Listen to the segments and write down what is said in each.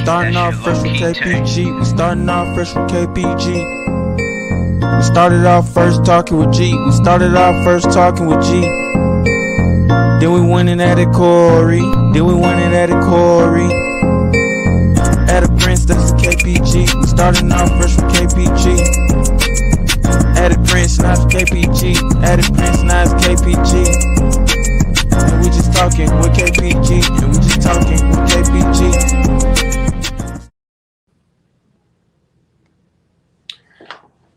starting off fresh with KPG. We starting off fresh with KPG. We started off first talking with G. We started off first talking with G. Then we went and added Corey. Then we went and added Corey. Added Prince, that's KPG. We started off fresh with KPG. Added Prince, now it's KPG. Added Prince, now it's KPG. And we just talking with KPG. And we just talking with KPG.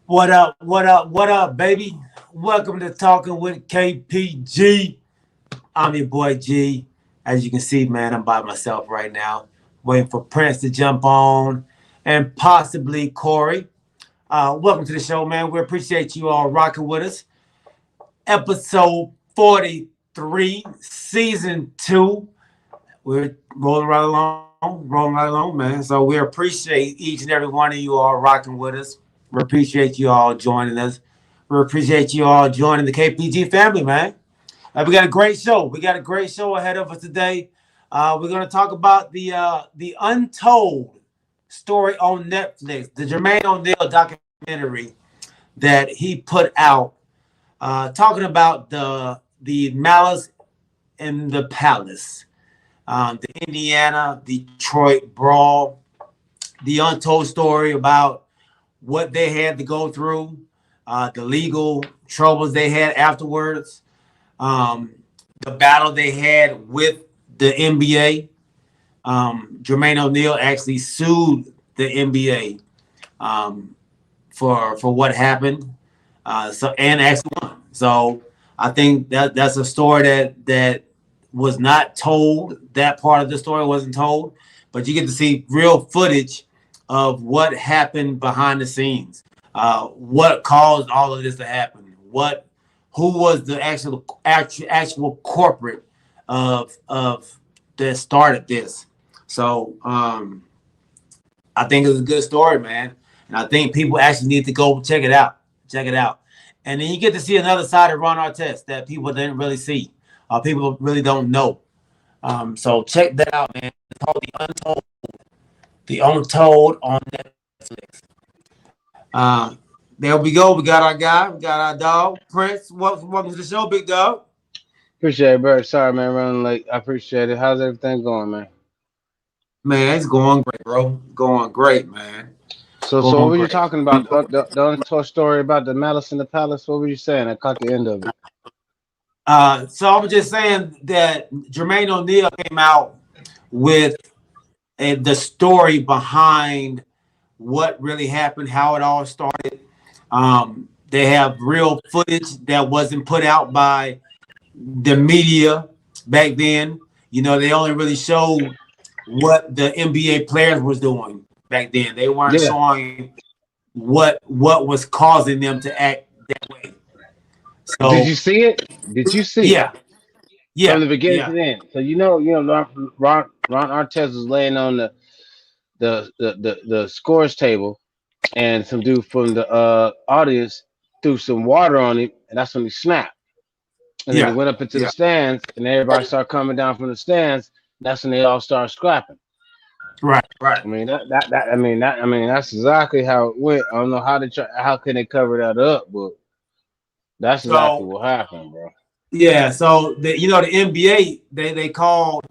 What up, what up, what up, baby? Welcome to Talking with KPG. I'm your boy G. As you can see, man, I'm by myself right now, waiting for Prince to jump on and possibly Corey. Welcome to the show, man. We appreciate you all rocking with us. Episode 43, Season 2. We're rolling right along, man. So we appreciate each and every one of you all rocking with us. We appreciate you all joining us. We appreciate you all joining the KPG family, man. We got a great show. We got a great show ahead of us today. We're going to talk about the untold story on Netflix, the Jermaine O'Neal documentary that he put out, talking about the malice in the palace, the Indiana-Detroit brawl, the untold story about what they had to go through, the legal troubles they had afterwards, the battle they had with the NBA. Jermaine O'Neal actually sued the NBA for what happened, and actually won. So I think that's a story that was not told. That part of the story wasn't told, but you get to see real footage of what happened behind the scenes, what caused all of this to happen, who was the actual corporate of that started this. So I think it's a good story, man, and I think people actually need to go check it out. And then you get to see another side of Ron Artest that people didn't really see, people really don't know. So check that out, man. It's called The Untold on Netflix. There we go. We got our guy. We got our dog, Prince. Welcome to the show, big dog. Appreciate it, bro. Sorry, man, running late. I appreciate it. How's everything going, man? Man, it's going great, bro. Going great, man. So what were you talking about? The untold story about the malice in the palace? What were you saying? I caught the end of it. So I was just saying that Jermaine O'Neal came out with the story behind what really happened, how it all started. They have real footage that wasn't put out by the media back then. You know, they only really showed what the NBA players was doing back then. They weren't showing what was causing them to act that way. So did you see it? Did you see it? Yeah. From the beginning to the end. So you know, Ron Artest was laying on the scores table, and some dude from the audience threw some water on him, and that's when he snapped. And then he went up into the stands, and everybody started coming down from the stands. That's when they all started scrapping. Right. I mean that's exactly how it went. I don't know how can they cover that up, but that's exactly what happened, bro. Yeah. So the NBA they called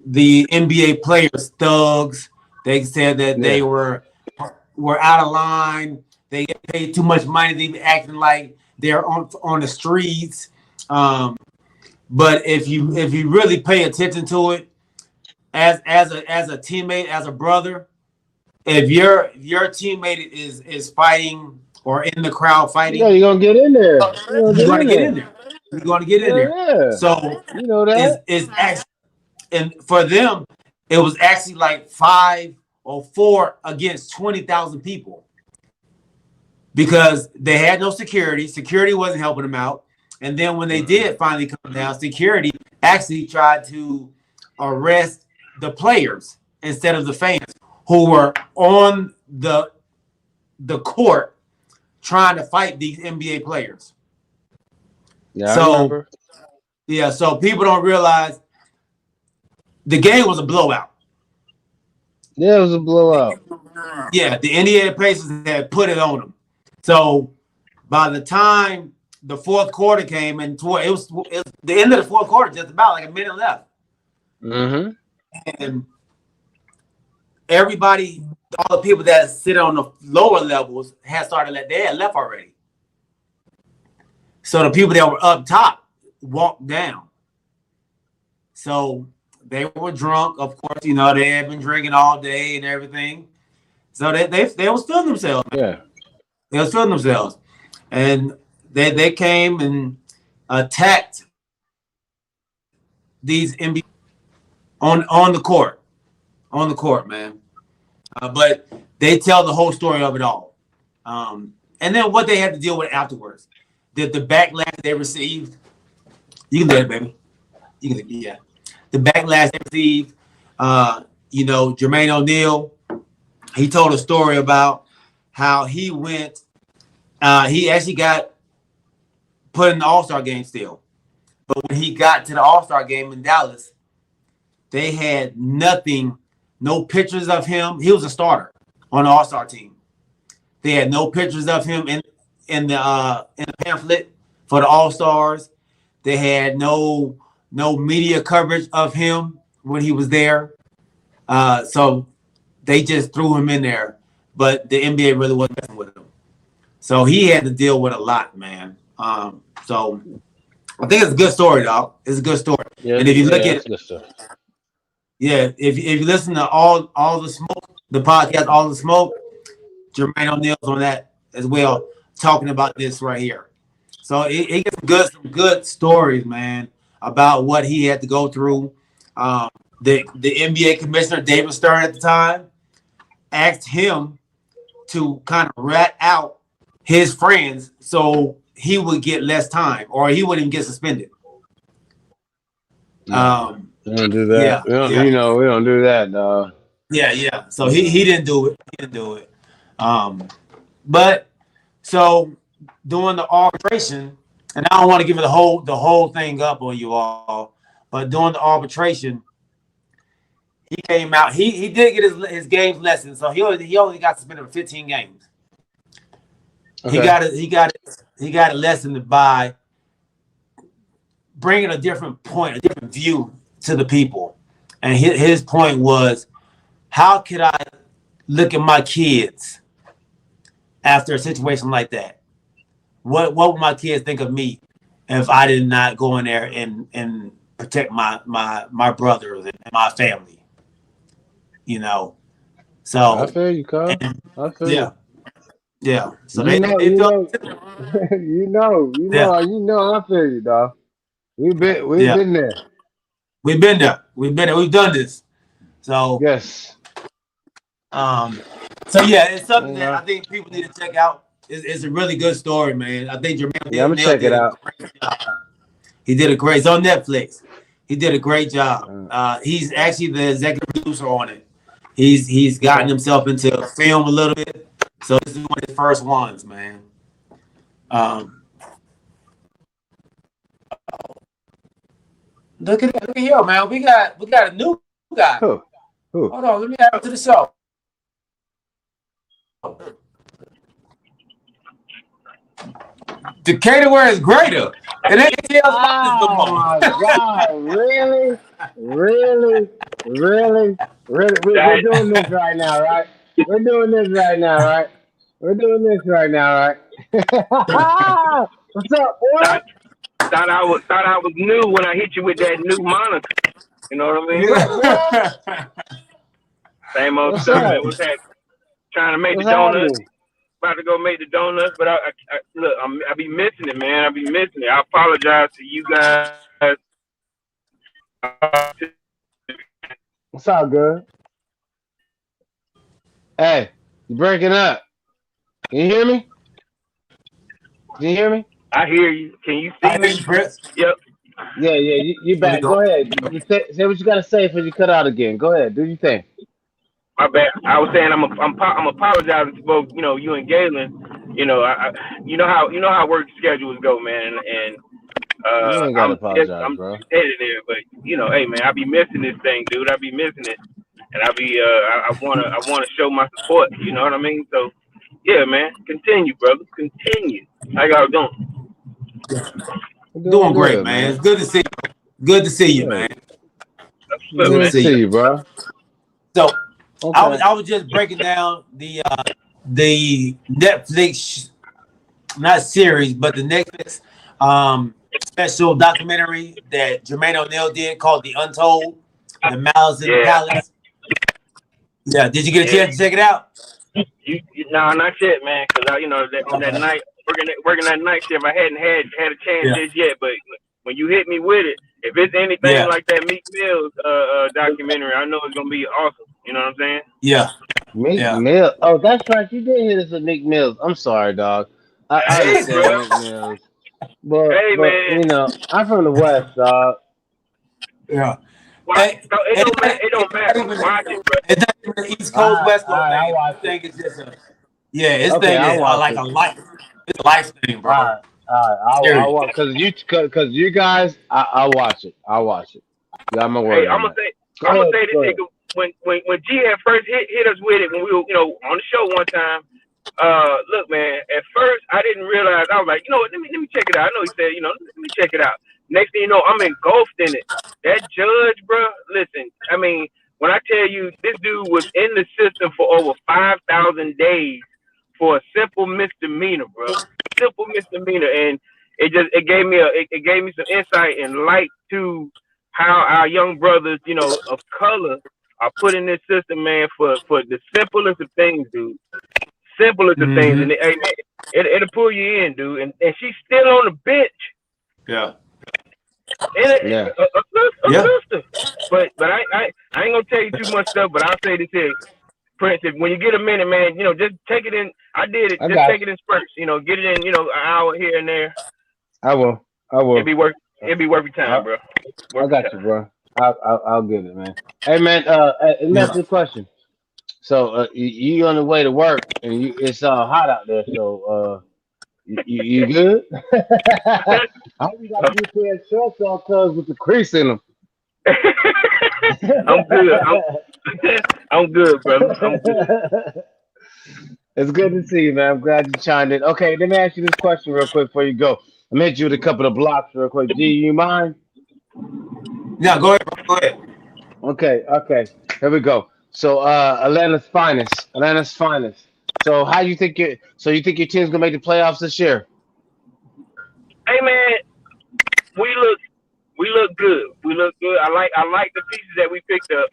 the NBA players thugs. They said that they were out of line. They get paid too much money. They be acting like they're on the streets. But if you really pay attention to it, as a teammate, as a brother, if your teammate is fighting or in the crowd fighting, you're gonna get in there. You're gonna get in there. You're gonna get in there. Yeah. So you know that is actually, and for them, it was actually like 5 or 4 against 20,000 people, because they had no security. Security wasn't helping them out. And then when they did finally come down, security actually tried to arrest the players instead of the fans who were on the court trying to fight these NBA players. Yeah, I remember. Yeah, so people don't realize the game was a blowout. Yeah, it was a blowout. Yeah, the Indiana Pacers had put it on them. So by the time the fourth quarter came, and it was the end of the fourth quarter, just about like a minute left. Mm-hmm. And everybody, all the people that sit on the lower levels they had left already. So the people that were up top walked down. So they were drunk, of course. You know, they had been drinking all day and everything. So they was feeling themselves. Yeah. They was feeling themselves. And they came and attacked these NBA on the court. On the court, man. But they tell the whole story of it all. And then what they had to deal with afterwards. The backlash they received. You can do it, baby. You can, yeah. The backlash they received. Jermaine O'Neal, he told a story about how he went. He actually got put in the All-Star game still. But when he got to the All-Star game in Dallas, they had nothing, no pictures of him. He was a starter on the All-Star team. They had no pictures of him in the pamphlet for the All-Stars. They had no media coverage of him when he was there. So they just threw him in there. But the NBA really wasn't messing with him. So he had to deal with a lot, man. So I think it's a good story, dog. It's a good story. Yeah, and if you look at it, if you listen to all the smoke, the podcast, all the smoke, Jermaine O'Neal's on that as well, talking about this right here. So it gets some good stories, man, about what he had to go through. The NBA commissioner, David Stern, at the time, asked him to kind of rat out his friends so he would get less time or he wouldn't even get suspended. We don't do that. Yeah, we don't do that, dog. Yeah. So he didn't do it. He didn't do it. But so during the arbitration, and I don't want to give it the whole thing up on you all, but during the arbitration, he came out. He did get his games lesson, so he only got suspended for 15 games. Okay. He got it lessened by bringing a different point, a different view to the people. And his point was, how could I look at my kids after a situation like that? What would my kids think of me if I did not go in there and protect my brothers and my family? So I feel you, Carl. I feel you. Yeah. So I feel you, dog. We've been there. We've been there. We've done this. So yes. So yeah, it's something that I think people need to check out. It's a really good story, man. I think Jermaine. Yeah, I'm gonna check it out. He did a great. It's on Netflix. He did a great job. He's actually the executive producer on it. He's gotten himself into film a little bit, so this is one of his first ones, man. Look at here, man. We got a new guy. Who? Hold on, let me add him to the show. Decatur where is greater. And they tell us about this no more. Oh my God! Really? We're doing this right now, right? We're doing this right now, right? What's up, boy? Thought I was new when I hit you with that new monitor. You know what I mean? Same old stuff. That was trying to make the donuts. About to go make the donuts, but I look, I be missing it, man. I be missing it. I apologize to you guys. What's up, good? Hey, you breaking up? Can you hear me? I hear you. Can you see me? Yep. Yeah. You back. Go ahead. You say what you gotta say before you cut out again. Go ahead. Do your thing. My bad. I was saying I'm apologizing to both, you and Galen. You know how work schedules go, man. And you ain't gotta apologize, bro. There, but hey, man, I be missing this thing, dude. I be missing it. and I wanna show my support. You know what I mean? So yeah, man, continue, brother, continue. How y'all doing? Doing great, good, man. It's good to see you. Good to see you, man. Good, Good man. to see you, bro. So Okay. I was just breaking down the Netflix, not series, but the Netflix special documentary that Jermaine O'Neal did called The Untold, The Malice in the Yeah, Palace. Yeah, did you get a yeah. chance to check it out? Nah, not yet, man. Cause that night working that night shift, I hadn't had a chance Yeah, just yet. But when you hit me with it, if it's anything yeah, like that Meek Mills documentary, I know it's gonna be awesome. You know what I'm saying? yeah, Meek yeah. Mill. Oh, that's right. You did hit us with Meek Mills. I'm sorry, dog. I Hey, understand bro. Meek Mills, but Hey, man. I'm from the West, dog. Yeah. Why? Hey, So it don't matter. It don't matter. Watch it, bro. it's not even an East All Coast right, West all Coast right. I'll thing. watch I it. think it's just this Okay, thing is I'll watch like it. a life. It's a life thing, All bro. right, all right. I'll Serious. watch because you guys. I'll watch it. I'll watch it. You got my Hey, word on that. Go I'm gonna ahead. say this, Go ahead. nigga. When G had first hit us with it when we were on the show one time. Look, man. At first, I didn't realize. I was like, you know what? Let me check it out. I know he said, let me check it out. Next thing you know, I'm engulfed in it. That judge, bro. Listen, I mean, when I tell you this dude was in the system for over 5,000 days for a simple misdemeanor, bro. Simple misdemeanor, and it gave me some insight and light to how our young brothers, of color, are put in this system, man, for the simplest of things, dude. Simplest of things, and Mm-hmm. it'll pull you in, dude. And she's still on the bench, Yeah. and Yeah, a Yeah. sister. But I ain't gonna tell you too much stuff. But I'll say this here, Prince. If when you get a minute, man, just take it in. I did it. I Just got take it in spurts. Get it in. An hour here and there. you. I will. I It'd will. be worth. It'd be worth your I, time, bro. I Worth your got you, time. bro. I'll get it, man. Hey, man. Let me ask Yeah. you a question. So, you on the way to work, and it's hot out there. So, you good? I hope you got a good pair of shorts on, cuz with the crease in them. I'm good. I'm good, brother. I'm good. It's good to see you, man. I'm glad you chimed in. Okay, let me ask you this question real quick before you go. I'm gonna hit you with a couple of blocks real quick. G, you mind? Yeah. Go ahead, bro. Go ahead. Okay. Here we go. So, Atlanta's finest. Atlanta's finest. So, you think your team's gonna make the playoffs this year? Hey, man, we look we look good. We look good. I like the pieces that we picked up.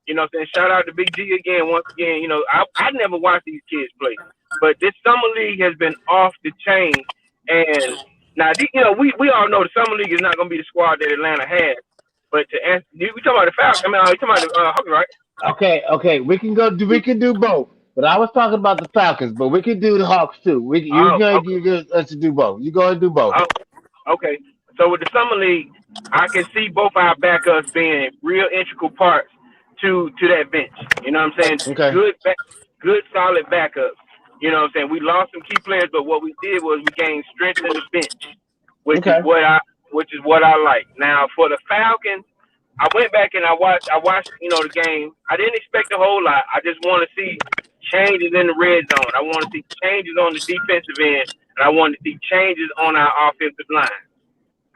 You know what I'm saying? Shout out to Big G again, once again. I never watched these kids play. But this summer league has been off the chain. And now we all know the summer league is not gonna be the squad that Atlanta has. But to answer, we talking about the Falcons. I mean, you talking about the Hawks, right? Okay. We can do both. But I was talking about the Falcons, but we can do the Hawks too. You Oh, gonna okay. give us to do both. You gonna do both. Oh, okay. So with the summer league, I can see both our backups being real integral parts to that bench. You know what I'm saying? Okay. Good solid backups. You know what I'm saying? We lost some key players, but what we did was we gained strength in the bench, which is Okay. what I like. Now for the Falcons, I went back and I watched the game. I didn't expect a whole lot. I just want to see changes in the red zone. I want to see changes on the defensive end, and I want to see changes on our offensive line.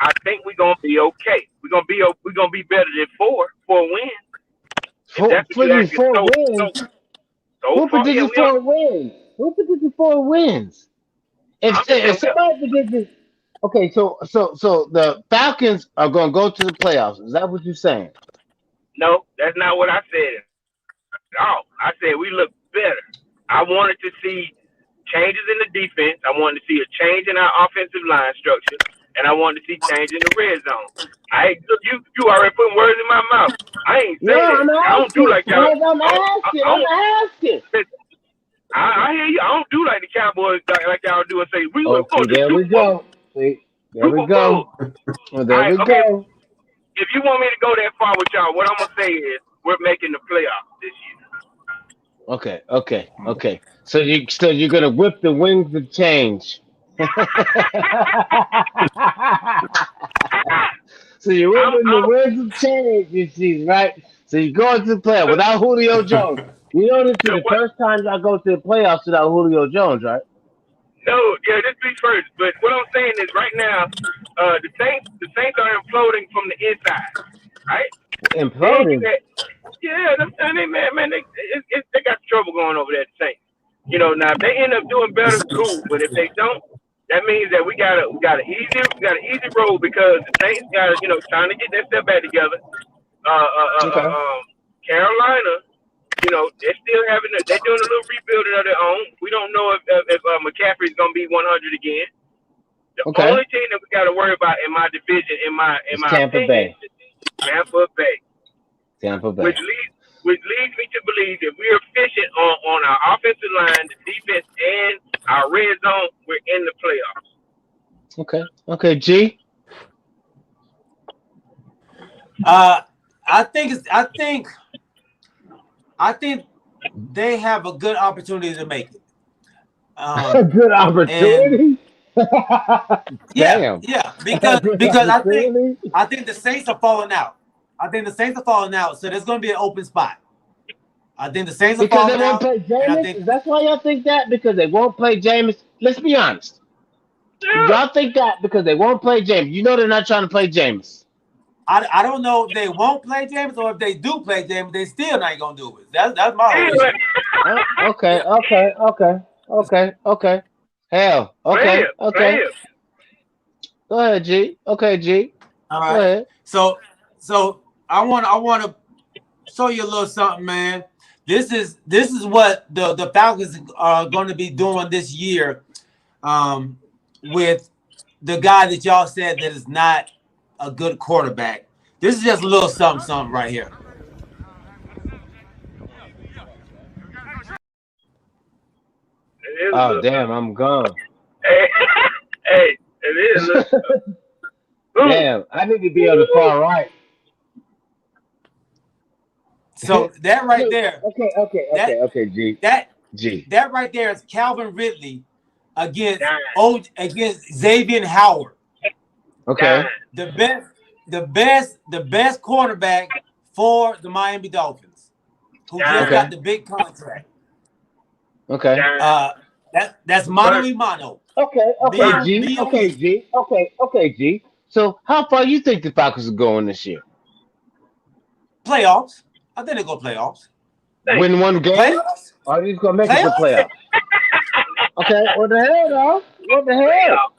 I think we're gonna be okay. We're gonna be better than four wins. If For, that's what for you you ask me. four So wins. so Who far, yeah, predicted we are. four wins? Who predicted four wins? I'm just If saying, somebody predicted, okay, so the Falcons are gonna go to the playoffs. Is that what you're saying? no, that's not what I said at all. I said we look better. I wanted to see changes in the defense. I wanted to see a change in our offensive line structure, and I wanted to see change in the red zone. You already putting words in my mouth. I ain't say No, that. I'm I don't do asking. like y'all. Cause I'm I, asking. I I'm don't. asking. I hear you. I don't do like the Cowboys like y'all do and say we were Okay, going to the there we Super Bowl. go. See, there we Super Bowl. go. Well, All there right, we okay. go. If you want me to go that far with y'all, what I'm gonna say is we're making the playoffs this Okay. So you're gonna whip the wings of change. year. So you're I'm whipping the I'm wings of change, you see, right? So you go into the playoffs without Julio Jones. You know this is the first time I go to the playoffs without Julio Jones, right? No, yeah, this be first. But what I'm saying is, right now, the Saints are imploding from the inside, right? Then you Imploding. had, yeah, I'm telling you, man, they got trouble going over there at the Saints. You know, now if they end up doing better, cool. But if they don't, that means that we got an easy road because the Saints got trying to get their stuff back together. Okay. Carolina, they're still they're doing a little rebuilding of their own. We don't know if McCaffrey's gonna be 100 again. The Okay. only team that we got to worry about in my division, in my Tampa opinion, Bay. is Tampa Bay. Tampa Bay. Which leads me to believe that we're efficient on our offensive line, the defense, and our red zone. We're in the playoffs. Okay. Okay, G. I think they have a good opportunity to make it. A good opportunity. Yeah, because I think the Saints are falling out. So there's going to be an open spot. I think the Saints are because falling they won't out. play Jameis. That's why y'all think that because they won't play Jameis. Let's be honest. Y'all think that because they won't play Jameis. You know they're not trying to play Jameis. I don't know if they won't play James or if they do play James, they still not gonna do it. That's my issue. Okay. Hell. Okay. Go ahead, G. Okay, G. All right. Go ahead. So I want to show you a little something, man. This is what the Falcons are going to be doing this year, with the guy that y'all said that is not a good quarterback. This is just a little something right here. Oh damn, I'm gone. Hey, it is. Damn, I need to be on the far right. So that right there. Okay, G. That right there is Calvin Ridley against Xavier Howard. Okay. The best quarterback for the Miami Dolphins, who just got the big contract. Okay. That's mano y mano. Okay, G. So how far you think the Falcons are going this year? Playoffs. I think they go playoffs. Win one game? Playoffs? Or are you just gonna make it to playoffs? Okay, what the hell, though? What the hell?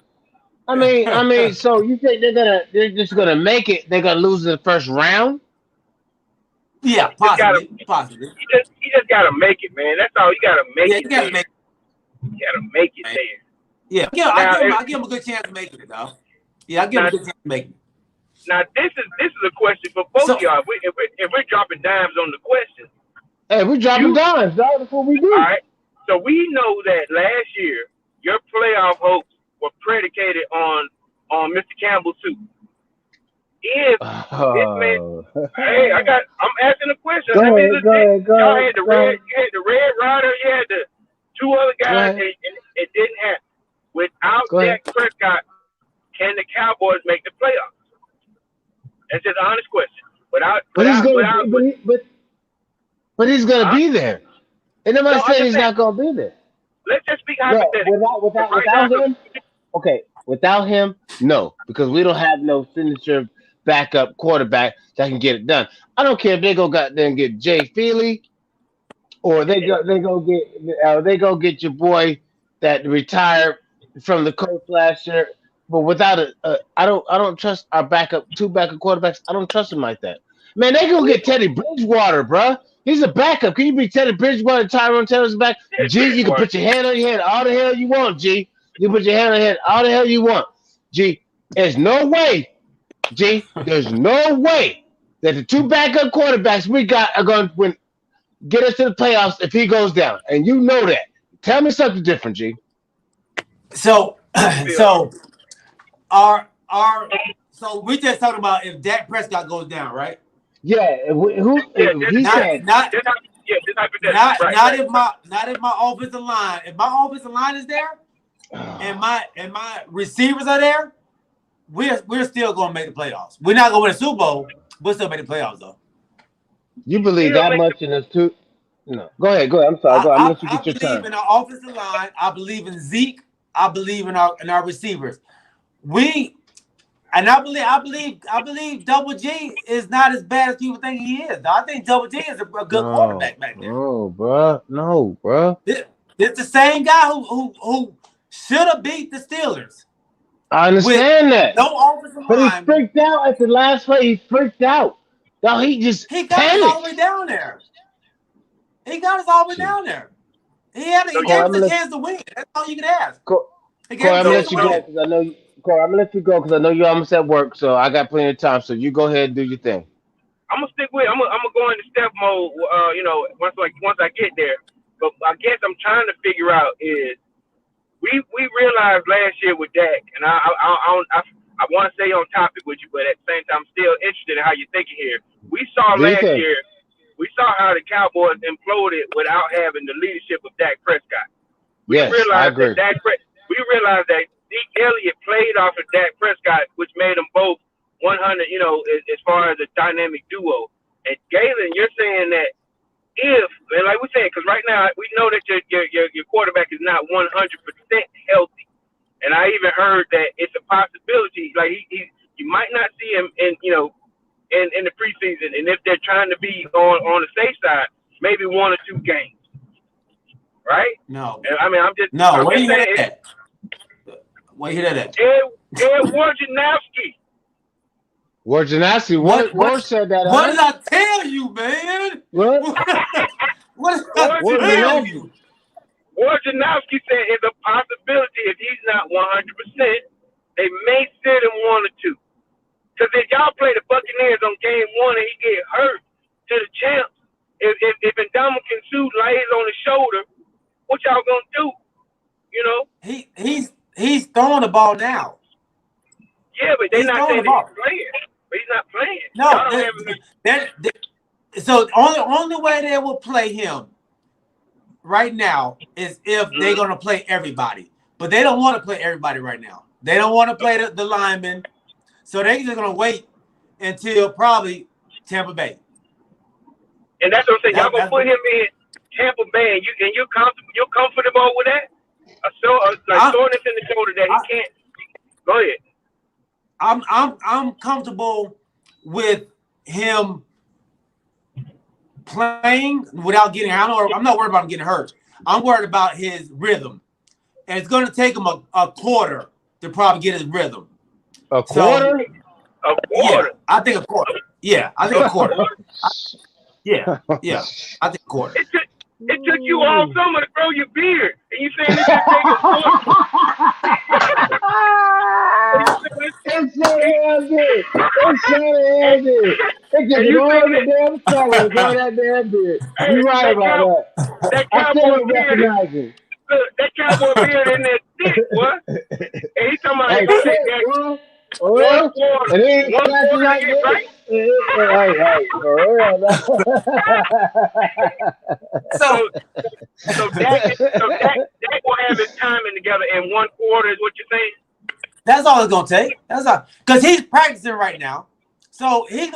I mean, so you think they're just gonna make it? They're gonna lose in the first round? Yeah, possibly. You just gotta make it, man. That's all. You gotta make it. You gotta make it there. Yeah, I give him a good chance to make it, though. Yeah, I give him a good chance to make it. Now this is a question for both of y'all. If we're dropping dimes on the question. Hey, we're dropping dimes, dog. That's what we do. All right. So we know that last year your playoff hopes were predicated on Mr. Campbell too. If this man, hey, I'm asking a question. Go ahead. Y'all had the Red Rider, you had the two other guys, and it didn't happen. Without Dak Prescott, can the Cowboys make the playoffs? That's just an honest question. But he's gonna be there. And nobody said he's not gonna be there. Let's just speak hypothetically. Without him, okay. Without him, no, because we don't have no signature backup quarterback that can get it done. I don't care if they go out there and get Jay Feely, or they go get your boy that retired from the Colts last year. But without I don't trust our two backup quarterbacks. I don't trust them like that. Man, they gonna get Teddy Bridgewater, bruh. He's a backup. Can you be Teddy Bridgewater, Tyrone Taylor's back? G, you can put your hand on your head all the hell you want, G. You put your hand on your head all the hell you want. G, there's no way, G, there's no way that the two backup quarterbacks we got are going to get us to the playoffs if he goes down. And you know that. Tell me something different, G. So we just talking about if Dak Prescott goes down, right? Yeah. Not if my offensive line. If my offensive line is there, and my receivers are there, we're still gonna make the playoffs. We're not gonna win a Super Bowl, but still make the playoffs though. You believe that much in us too? No. Go ahead. I'm sorry. Go ahead. I'm gonna let you I get your believe turn. in our offensive line. I believe in Zeke. I believe in our receivers. I believe Double G is not as bad as people think he is. I think Double G is a good quarterback back there. No, bro. No, bro. It's the same guy who should have beat the Steelers I with understand that. no offensive But he line. freaked out at the last play. He freaked out. No, he just He got us all the way panicked. down there. He got us all the way Gee. down there. He Corey, gave I'm us a gonna chance to win. That's all you can ask. He gave Corey, us I'm a gonna chance let to you go win. because I know you. Corey, I'm gonna let you go because I know you're almost at work, so I got plenty of time. So you go ahead and do your thing. I'm gonna stick with. I'm gonna go into step mode. Once I get there. But I guess I'm trying to figure out is we realized last year with Dak, and I want to stay on topic with you, but at the same time, I'm still interested in how you're thinking here. We saw Do your last thing. year. We saw how the Cowboys imploded without having the leadership of Dak Prescott. We Yes, I realized agree. that Zeke Elliott played off of Dak Prescott, which made them both 100. As far as a dynamic duo. And Galen, you're saying that and like we said, because right now we know that your quarterback is not 100% healthy, and I even heard that it's a possibility. Like you might not see him in the preseason, and if they're trying to be on the safe side, maybe 1 or 2 games. Right? No. I mean, I'm just Where you saying. hear that? Where you hear that? Ed Wojnarowski. Wojnarowski, what said that? What did I tell you, man? What? What did I tell you? Wojnarowski said it's a possibility if he's not 100%, they may sit him 1 or 2. Because if y'all play the Buccaneers on game 1 and he get hurt to the champs, if Ndamukong Suh lays on his shoulder, what y'all gonna do? You know? He's throwing the ball now. Yeah, but they're not saying that he's playing. But he's not playing. No, so the only way they will play him right now is if they're gonna play everybody. But they don't want to play everybody right now. They don't want to play the linemen. So they're just gonna wait until probably Tampa Bay. And that's what I'm saying. Y'all gonna put him in Tampa Bay, and you're comfortable with that? Soreness in the shoulder that he can't. Go ahead. I'm comfortable with him playing without getting. I'm not worried about him getting hurt. I'm worried about his rhythm, and it's going to take him a quarter to probably get his rhythm. A quarter? A quarter. Yeah, I think a quarter. Yeah, I think a quarter. Yeah, I think a quarter. It took you all summer to grow your beard, and you saying it's gonna take a quarter? It's so heavy. It's so heavy. It just rolled the damn summer to grow that damn beard. You're right about that. I still don't recognize him. That cowboy beard in there thick, what? And he talking about Hey, it's gonna take that. Well, and then he scratches like this. Right? Hey, for real. So Dak will have his timing together in 1 quarter, is what you're saying? That's all it's gonna take. That's all, because he's practicing right now. So he's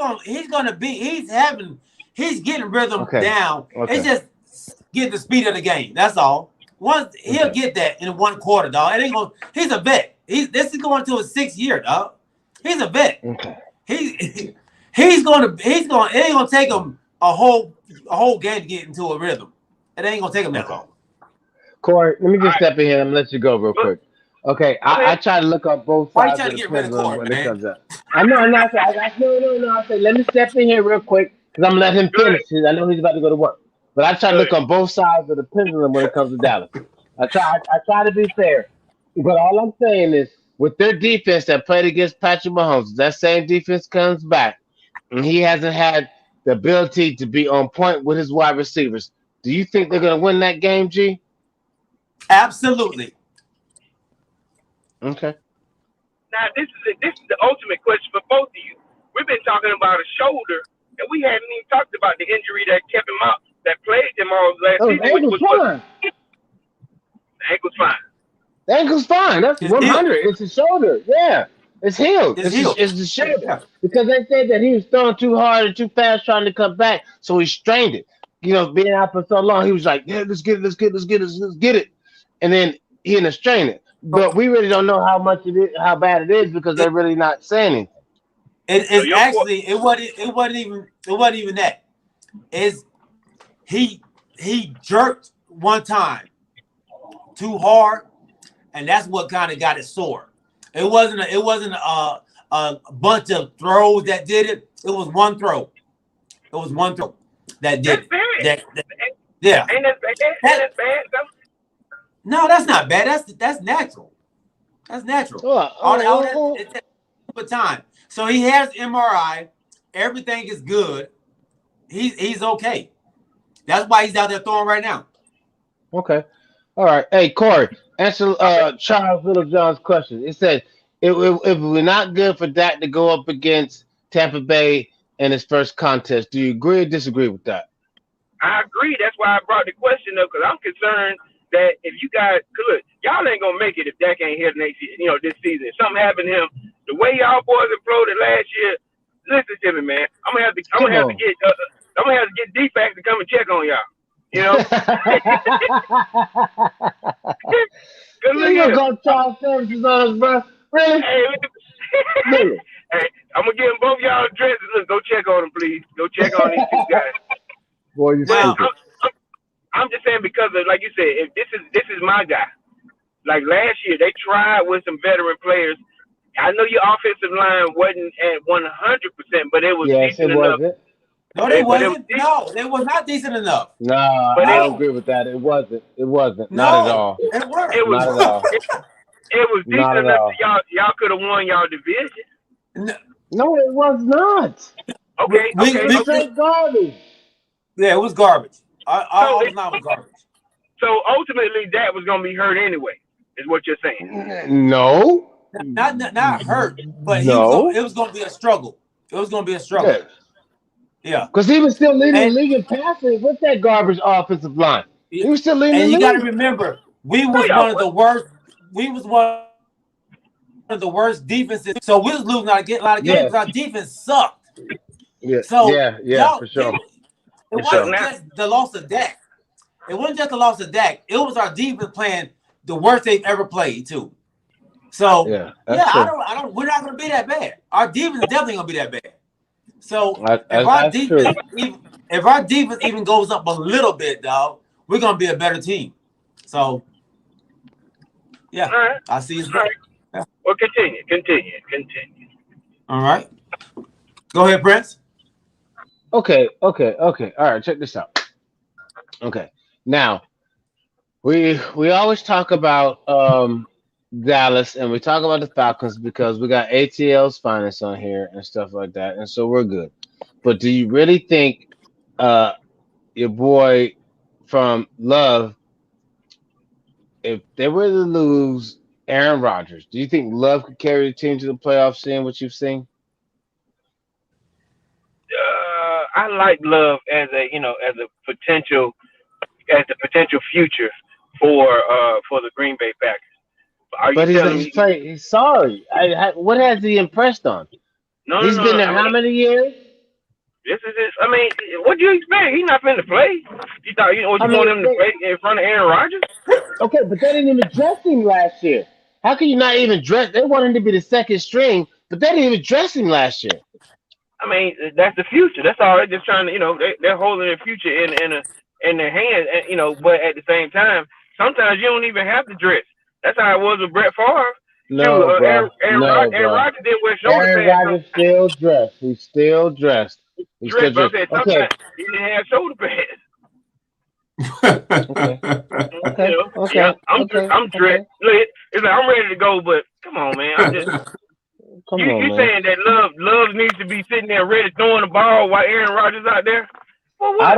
getting rhythm down. Okay. It's just getting the speed of the game. That's all. Once he'll get that in 1 quarter, dog. It ain't gonna. He's a vet. This is going to his 6th year, dog. He's a vet. Okay. It ain't gonna take him a whole game to get into a rhythm. It ain't gonna take him that long. Corey, let me just step in here and let you go real quick. Okay, I try to look up both sides of the pendulum when it comes up. I know. No. I said, let me step in here real quick because I'm gonna let him finish. I know he's about to go to work, but I try to look on both sides of the pendulum when it comes to Dallas. I try to be fair, but all I'm saying is, with their defense that played against Patrick Mahomes, that same defense comes back, and he hasn't had the ability to be on point with his wide receivers. Do you think they're gonna win that game, G? Absolutely. Okay. Now this is the ultimate question for both of you. We've been talking about a shoulder, and we hadn't even talked about the injury that kept him out, that plagued him all last season. The ankle's fine. The ankle's fine. The ankle's fine. That's 100. It's his shoulder. Yeah. It's healed. It's healed. It's the shoulder. Yeah. Because they said that he was throwing too hard and too fast trying to come back, so he strained it. Being out for so long, he was like, "Yeah, let's get it, let's get it," and then he ended up straining it. So But we really don't know how much it is, how bad it is, because they're really not saying anything. it's actually it wasn't even that. Is he jerked one time too hard, and that's what kind of got it sore. It wasn't a bunch of throws that did it. It was one throw. It was one throw that did That's it. bad. Yeah. Ain't that bad? Ain't that bad? No, that's not bad. That's natural. That's natural. All that it takes over time. So he has MRI. Everything is good. He's okay. That's why he's out there throwing right now. Okay. All right. Hey, Corey, answer Charles Littlejohn's question. It said, if we're not good for Dak to go up against Tampa Bay in his first contest, do you agree or disagree with that? I agree. That's why I brought the question up, because I'm concerned that if you guys could, y'all ain't gonna make it if Dak ain't here next year, this season. If something happened to him, the way y'all boys imploded last year, listen to me, man. I'm gonna have to get defects to come and check on y'all. You know? Cause look You here. gonna go child services on us, bro? Really? Hey, hey, I'm gonna give them both y'all addresses. Look, go check on them, please. Go check on these two guys. Boy, you Now, stupid. I'm just saying, because of, like you said, if this is my guy. Like last year, they tried with some veteran players. I know your offensive line wasn't at 100%, but it was decent enough. no, they wasn't. No, they was not decent enough. No, But I don't agree with that. It wasn't. Not at No, all. it weren't. Not at all. It was Not decent at enough all. that y'all could have won y'all division. No, it was not. Okay. It's straight garbage. Yeah, it was garbage. So All the line was garbage. So ultimately, that was gonna be hurt anyway, is what you're saying. No. Not hurt, but No. it was gonna be a struggle. It was gonna be a struggle. Yeah. Because he was still leading the league in passing with that garbage offensive line. He was still leading the league. And you got to remember, we was one of the worst. We was one of the worst defenses. So we was losing a lot of games because our defense sucked. Yeah. So for sure. It wasn't just the loss of Dak. It wasn't just the loss of Dak. It was our defense playing the worst they've ever played too. So I don't. We're not going to be that bad. Our defense is definitely going to be that bad. So if our defense even goes up a little bit, dog, we're going to be a better team. So yeah, all right. I see. All right. Yeah. Well, continue. All right. Go ahead, Prince. Okay. All right, check this out. Okay. Now, we always talk about Dallas and we talk about the Falcons because we got ATL's finest on here and stuff like that, and so we're good. But do you really think your boy from Love, if they were to lose Aaron Rodgers, do you think Love could carry the team to the playoffs, seeing what you've seen? I like Love as the potential future for the Green Bay Packers. He's sorry. What has he impressed on? He's been there how many years? This is it. I mean, what do you expect? He's not going to play. You thought you want him to play in front of Aaron Rodgers? Okay, but they didn't even dress him last year. How can you not even dress? They want him to be the second string, but they didn't even dress him last year. I mean, that's the future. That's all. They're just trying to, they're holding their future in their hands, but at the same time, sometimes you don't even have to dress. That's how it was with Brett Favre. No, bro. Aaron Rodgers didn't wear shoulder pads. Aaron Rodgers still dressed. He's still dressed. Okay. Okay. He didn't have shoulder pads. Okay. I'm dressed. Look, it's like I'm ready to go, but come on, man. I'm just. You saying that Love needs to be sitting there ready throwing the ball while Aaron Rodgers out there? Well, what?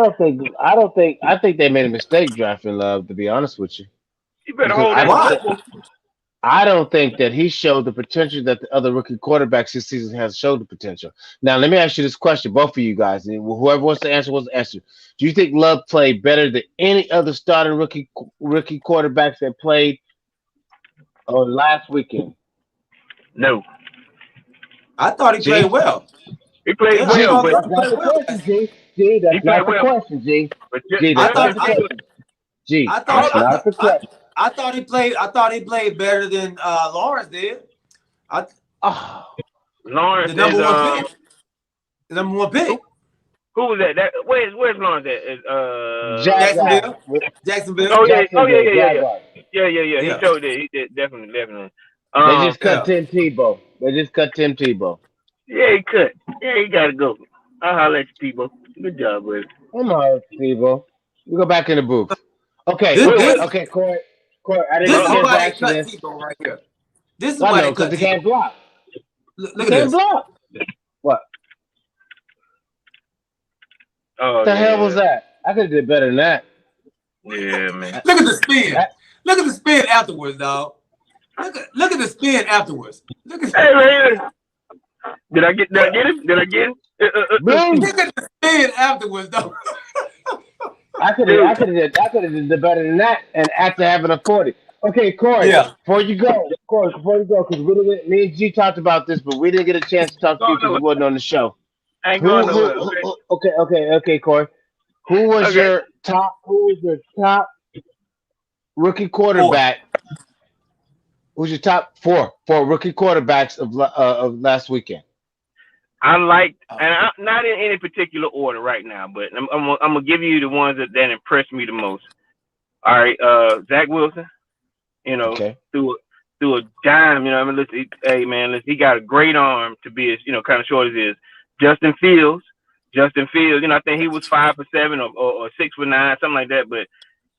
I think they made a mistake drafting Love, to be honest with you. You better hold that. I don't think that he showed the potential that the other rookie quarterbacks this season has showed the potential. Now, let me ask you this question, both of you guys, and whoever wants to answer wants to answer. Do you think Love played better than any other starting rookie quarterbacks that played last weekend? No. I thought he played well. He played well, but that's not the question, G. G, that's not the question, G. G, that's not the question. G, that's not the question. I thought he played better than Lawrence did. Lawrence the number one pick. The number one pick. Who was that? Where's Lawrence at? Jacksonville. Oh yeah. He showed it. He did definitely. They just cut Tim Tebow. Yeah, he cut. Yeah, he gotta go. I'll holler at you, Tebow. Good job, buddy. I'm all right, Tebow. We go back in the booth. Okay, Corey. I didn't get back to this. Right here. This is why because they can't block. Look at this. Block. What? Oh, what the hell was that? I could have did better than that. Yeah, man. Look at the spin. Look at the spin afterwards, dog. Look at the spin afterwards. Hey, man. Did I get him? Look at the spin afterwards, though. I could have did better than that, and after having a 40. Okay, Corey. Yeah. Before you go, because me and G talked about this, but we didn't get a chance to talk to you because you wasn't on the show. Okay, Corey. Who was your top rookie quarterback? Who's your top four rookie quarterbacks of last weekend? I liked, and I'm not in any particular order right now, but I'm gonna give you the ones that impressed me the most. All right, Zach Wilson. Through a dime. Listen, he got a great arm to be as kind of short as he is. Justin Fields. I think he was 5 for 7 or 6 for 9, something like that. But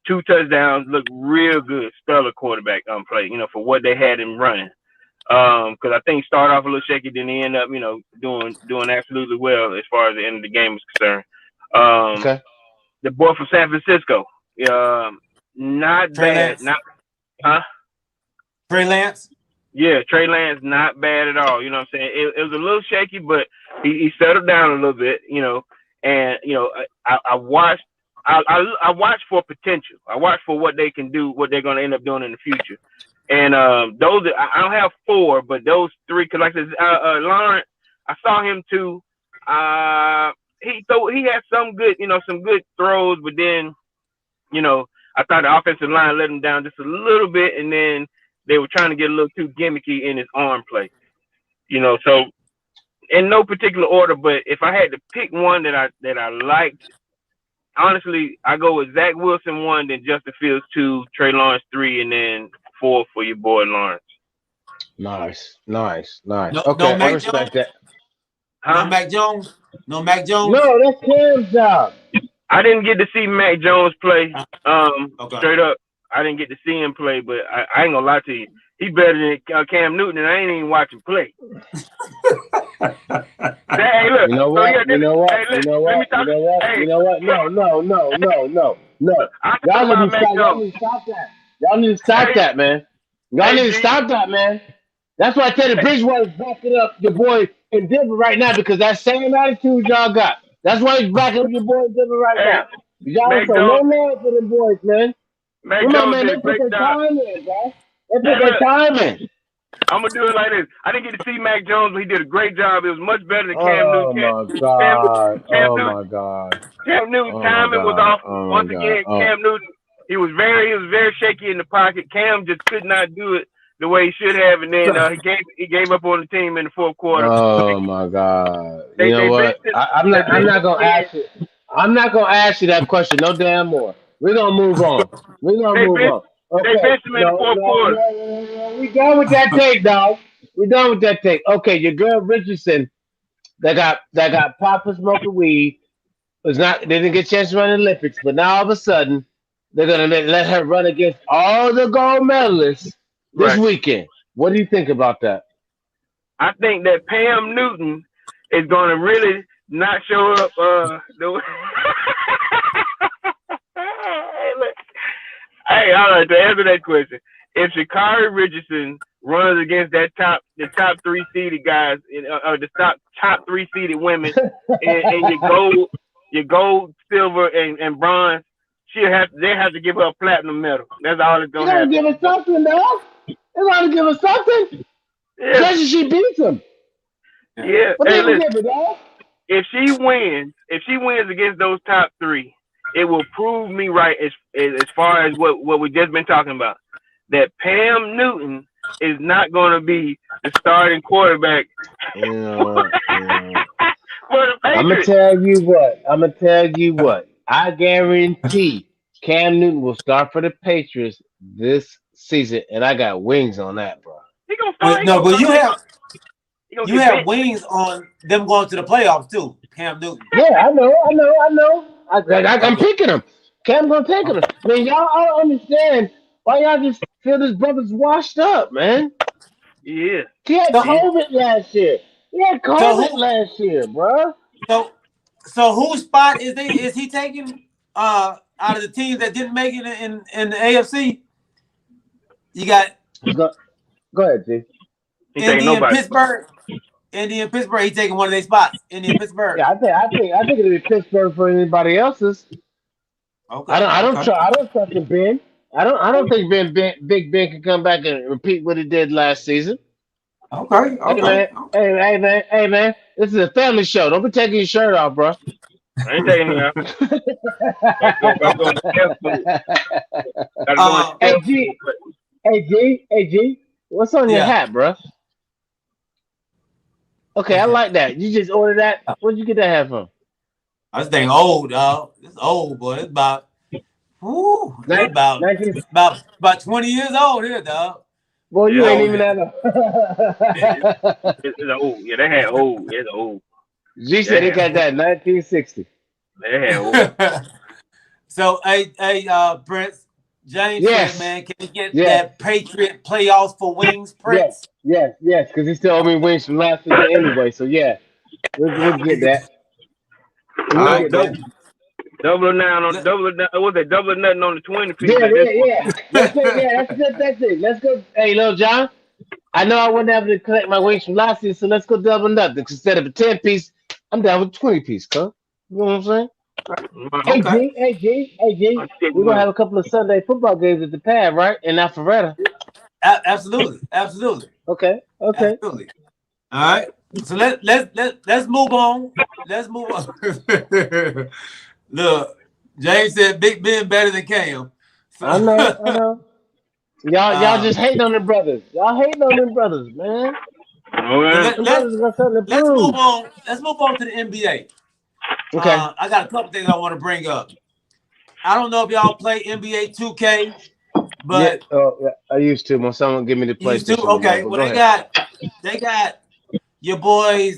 2 touchdowns, looked real good. Stellar quarterback play. For what they had him running. Because I think he started off a little shaky, then he ended up, doing absolutely well as far as the end of the game is concerned. The boy from San Francisco, not Trey bad. Lance. Trey Lance? Yeah, Trey Lance, not bad at all. You know what I'm saying? It was a little shaky, but he settled down a little bit, and, I watched for potential. I watched for what they can do, what they're going to end up doing in the future. And those, I don't have 4, but those 3, because like I said, Lawrence, I saw him too. He had some good throws, but then, I thought the offensive line let him down just a little bit, and then they were trying to get a little too gimmicky in his arm play. So in no particular order, but if I had to pick one that I liked, honestly, I go with Zach Wilson 1, then Justin Fields 2, Trey Lawrence 3, and then 4 for your boy Lawrence. Nice. No, okay, I respect that. Huh? No Mac Jones? No Mac Jones? No, that's Cam's job. I didn't get to see Mac Jones play. Straight up, I didn't get to see him play, but I ain't gonna lie to you. He better than Cam Newton, and I ain't even watching play. Hey, look. You know what? Hey, you know what? No. Y'all need to stop that. Y'all need to stop that, man. Y'all need to stop that, man. That's why Teddy Bridgewater's backing up your boy in Denver right now, because that same attitude y'all got. That's why he's backing up your boy in Denver right now. Y'all ain't no man for them boys, man. Come on, man. They put their time in, bro. They put their time in. I'm going to do it like this. I didn't get to see Mac Jones, but he did a great job. It was much better than Cam Newton. Oh, my God. Cam Newton's timing was off. Once again, Cam Newton, he was very shaky in the pocket. Cam just could not do it the way he should have, and then he gave up on the team in the fourth quarter. Oh, my God. You know what? I'm not going to ask you. I'm not going to ask you that question no damn more. We're going to move on. Okay. They benched him in the fourth quarter. We done with that take, dog. We done with that take. Okay, your girl Richardson that got popped for smoking weed they didn't get a chance to run in the Olympics, but now all of a sudden they're gonna let her run against all the gold medalists this weekend. What do you think about that? I think that Pam Newton is gonna really not show up. Hey, all right. To answer that question, if Sha'Carri Richardson runs against the top 3 seeded guys, or the top 3 seeded women, and your gold, silver, and bronze, they have to give her a platinum medal. That's all it's gonna happen. Give her something, dog. They gotta give her something. Yeah. She beats him. Yeah. What Hey, they listen. give it, dog? If she wins against those top three, it will prove me right as far as what we just been talking about. That Pam Newton is not going to be the starting quarterback for the I'm gonna Patriots. tell you what. I guarantee Cam Newton will start for the Patriots this season, and I got wings on that, bro. He gonna start. But He no, gonna but start. He gonna you get have benched. wings on them going to the playoffs too, Cam Newton. Yeah, I know. I'm Okay. picking him. Cam gonna take him. Okay. Man, y'all I don't understand why y'all just feel this brother's washed up, man. Yeah. He had So COVID last year. He had so COVID who last year, bro. so so whose spot is he taking out of the teams that didn't make it in the AFC? You got Go ahead, G. He taking Indy and nobody. Pittsburgh. Indy and Pittsburgh, he taking one of their spots. Indy and Pittsburgh. Yeah, I think it'll be Pittsburgh for anybody else's. Okay. I don't Okay. trust in Ben. I don't think Big Ben can come back and repeat what he did last season. Okay. Hey Okay. man, hey man. This is a family show. Don't be taking your shirt off, bro. I ain't taking him out. Gotta go in the death food. Gotta go in the Hey death G, food. hey G, what's on your Yeah. hat, bro? Okay, I like that. You just ordered that. Where'd you get that hat from? This thing old, dog. It's old, boy. It's about it's about 19. about 20 years old here, dog. Boy, you Yeah, ain't Oh even yeah. that it's old. Yeah, they had old. It's old. G said he got that in 1960. They had old. So Prince, James said, Yes, man, can we get yes, that Patriot playoffs for wings, yes, Prince? yes. Because he still owe me wings from last season anyway. So yeah, we'll get that. All We'll right, get that. man. Double or what was that? Double or nothing on the 20 piece Yeah, at this point. yeah. That's it. Yeah, that's it. Let's go. Hey, little John. I know I wasn't able to collect my wings from last season, so let's go double nothing. Instead of a 10-piece, I'm down with 20-piece, cuz. You know what I'm saying? Okay. Hey G. We're gonna have a couple of Sunday football games at the pad, right? In Alpharetta. Absolutely. Absolutely. Okay. Absolutely. All right. So let's move on. Let's move on. Look, James said Big Ben better than Cam. So, I know. Y'all just hating on them brothers. Y'all hating on them brothers, man. so Okay. Them brothers got something to let's move prove. on. Let's move on to the NBA. Okay. I got a couple things I want to bring up. I don't know if y'all play NBA 2K, Yeah. but Oh, yeah. I used to. When someone give me the you used to. PlayStation remote, Okay. but Well, go ahead. they got your boys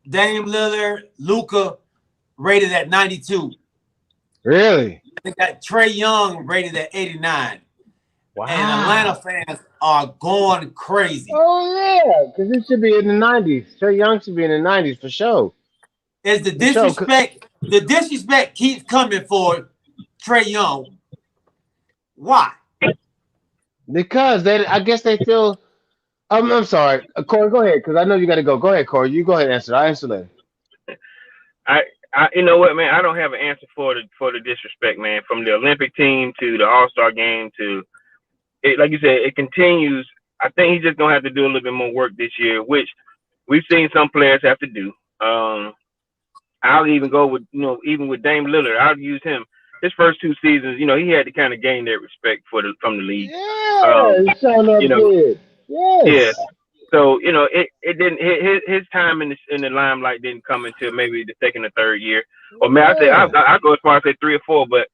Dame Lillard, Luka rated at 92. Really? They got Trey Young rated at 89. And Atlanta Wow. fans are going crazy. Oh yeah, because it should be in the 90s. Trey Young should be in the 90s for sure. Is the For sure. disrespect? The disrespect keeps coming for Trey Young. Why? Because I guess they feel. I'm sorry, Corey. Go ahead, because I know you got to go. Go ahead, Corey. You go ahead and answer. I answer later. You know what, man? I don't have an answer for the disrespect, man. From the Olympic team to the All-Star game to it, like you said, it continues. I think he's just gonna have to do a little bit more work this year, which we've seen some players have to do. I'll even go with even with Dame Lillard, I'll use him. His first two seasons, he had to kind of gain that respect from the league. Yeah, he's showing up You know, good. yeah. Yes. So it didn't his time in the limelight didn't come until maybe the second or third year, or man, Yeah. I go as far as say 3 or 4, but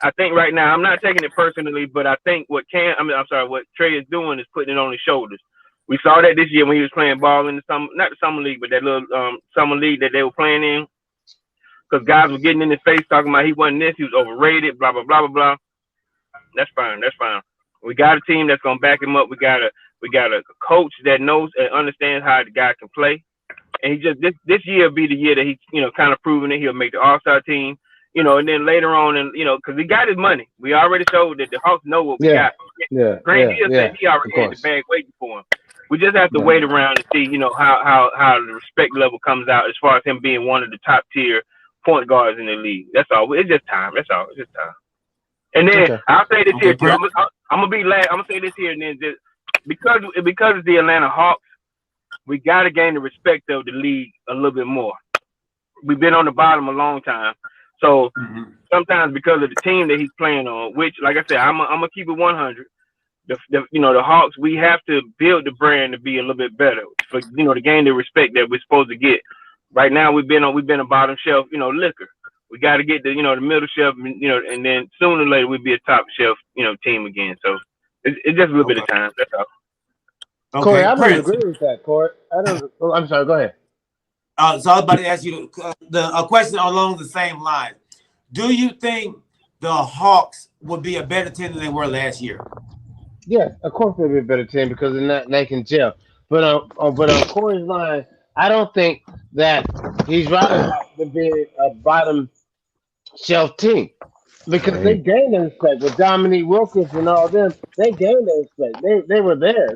I think right now I'm not taking it personally, but I think what Trey is doing is putting it on his shoulders. We saw that this year when he was playing ball in not the summer league, but that little summer league that they were playing in, because guys were getting in his face talking about he wasn't this, he was overrated, blah blah blah blah blah. That's fine. We got a team that's gonna back him up. We got a coach that knows and understands how the guy can play. And he just this year will be the year that he kind of proven it. He'll make the All-Star team. And then later on, and because he got his money, we already showed that the Hawks know what we got. Grant Hill said he already had the bag waiting for him. We just have to wait around and see, how the respect level comes out as far as him being one of the top tier point guards in the league. That's all. It's just time. That's all. It's just time. And then I'll say this here too. I'm gonna be last. I'm gonna say this here, and then just because it's the Atlanta Hawks, we got to gain the respect of the league a little bit more. We've been on the bottom a long time, so sometimes because of the team that he's playing on, which, like I said, I'm gonna keep it 100. The Hawks, we have to build the brand to be a little bit better for to gain the respect that we're supposed to get. Right now, we've been a bottom shelf, liquor. We got to get the middle shelf, and then sooner or later we'll be a top shelf, team again. So it's just a little bit of time. That's all. Okay, Corey, I don't Prince. agree with that, Corey. I'm sorry. Go ahead. So I was about to ask you a question along the same line. Do you think the Hawks would be a better team than they were last year? Yeah, of course they'll be a better team because they can gel. But on Corey's line, I don't think that he's right about them being a bottom shelf team because they gained their respect with Dominique Wilkins and all them. They gained their respect. They were there.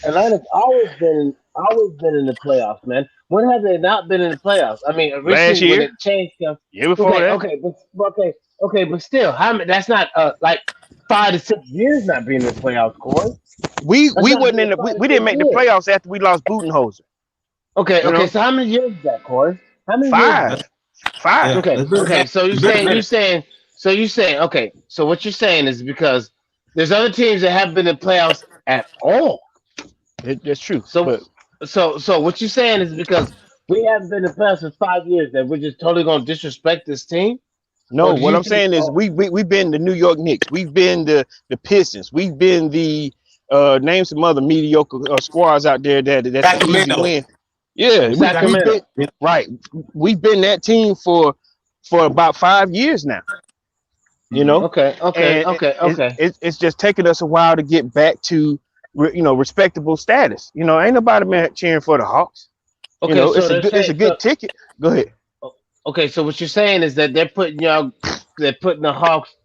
Atlanta's always been in the playoffs, man. When have they not been in the playoffs? I mean, Last year, when it changed stuff. Year before that. But still, how many? That's not like 5 to 6 years not being in the playoffs, Corey. We didn't make the playoffs after we lost Budenholzer. Okay. So how many years is that, Corey? How many 5. years? 5. Okay. So you're saying. Okay. So what you're saying is because there's other teams that haven't been in the playoffs at all. That's true. So what you're saying is because we haven't been in the playoffs for 5 years that we're just totally gonna disrespect this team. No, what I'm saying is we've been the New York Knicks, we've been the Pistons, we've been the name some other mediocre squads out there that's an easy win. Yeah, we've been that team for about 5 years now. Okay. It's just taking us a while to get back to respectable status. Ain't nobody man cheering for the Hawks. Okay, it's a good ticket. Go ahead. Okay, so what you're saying is that they're putting the Hawks,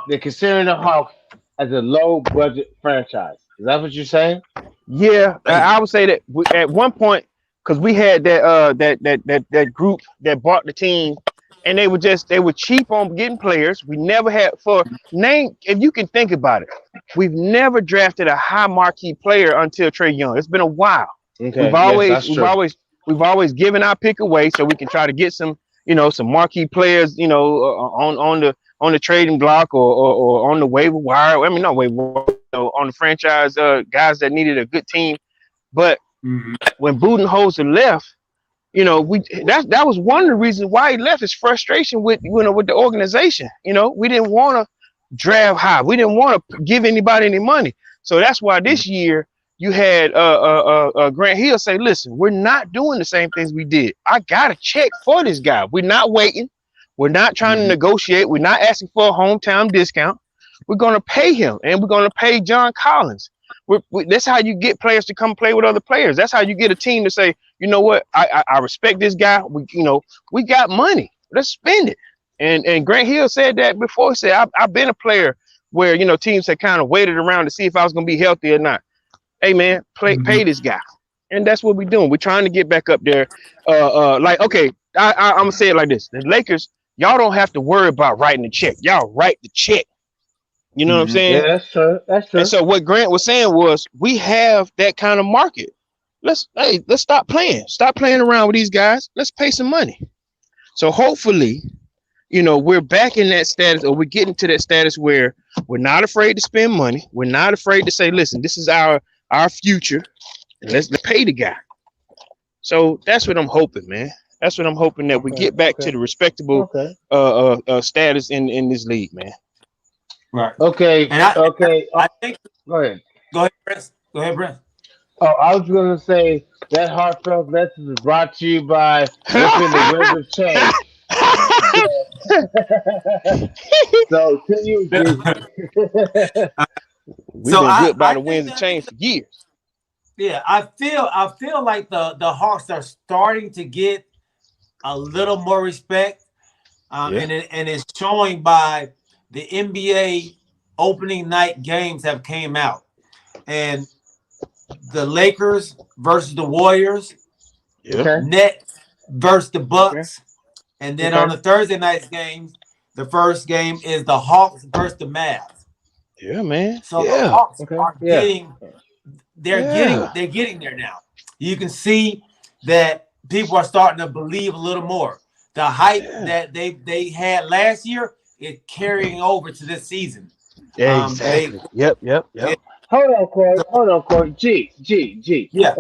they're considering the Hawks as a low budget franchise. Is that what you're saying? Yeah, I would say that at one point, because we had that group that bought the team, and they were cheap on getting players. We never had if you can think about it, we've never drafted a high marquee player until Trae Young. It's been a while. Okay, we've always given our pick away so we can try to get some marquee players, on the trading block or on the waiver wire. I mean, not waiver wire, on the franchise guys that needed a good team. But when Budenholzer left, that was one of the reasons why he left, his frustration with the organization. We didn't want to draft high. We didn't want to give anybody any money. So that's why this year you had Grant Hill say, listen, we're not doing the same things we did. I got a check for this guy. We're not waiting. We're not trying to negotiate. We're not asking for a hometown discount. We're going to pay him, and we're going to pay John Collins. That's how you get players to come play with other players. That's how you get a team to say, you know what, I respect this guy. We got money. Let's spend it. And Grant Hill said that before. He said, I've been a player where, teams had kind of waited around to see if I was going to be healthy or not. Hey, man, pay this guy. And that's what we're doing. We're trying to get back up there. I'm going to say it like this. The Lakers, y'all don't have to worry about writing the check. Y'all write the check. You know what I'm saying? Yeah, that's true. And so what Grant was saying was, we have that kind of market. Let's stop playing. Stop playing around with these guys. Let's pay some money. So hopefully, we're back in that status, or we're getting to that status where we're not afraid to spend money. We're not afraid to say, listen, this is our future. And let's pay the guy. So that's what I'm hoping, man. That's what I'm hoping, that we get back to the respectable status in this league, man. Right. Okay. And I think. Go ahead. Go ahead, Brent. Oh, I was going to say that heartfelt message is brought to you by Whipping the Wheels of Change. So, to you, We've been good by the winds of change for years. Yeah, I feel like the Hawks are starting to get a little more respect, and it's showing by the NBA opening night games have came out, and the Lakers versus the Warriors, Nets versus the Bucks, and then on the Thursday night's games, the first game is the Hawks versus the Mavs. Yeah, man. So the Hawks are getting, they're getting there now. you can see that people are starting to believe a little more. The hype that they had last year is carrying over to this season. Exactly. Yep. Yeah, Hold on, Corey. G. yeah,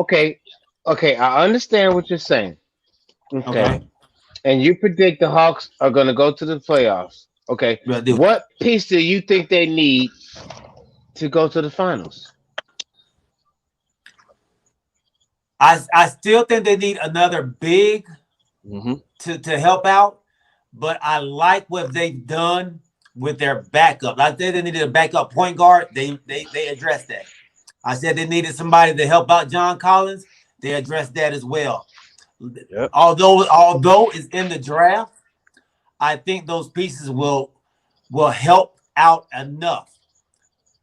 Okay. I understand what you're saying. Okay. okay. And you predict the Hawks are going to go to the playoffs. Okay. We'll do. What piece do you think they need to go to the finals? I still think they need another big to help out, but I like what they've done with their backup. I said they needed a backup point guard. They addressed that. I said they needed somebody to help out John Collins. They addressed that as well. Yep. Although it's in the draft, I think those pieces will help out enough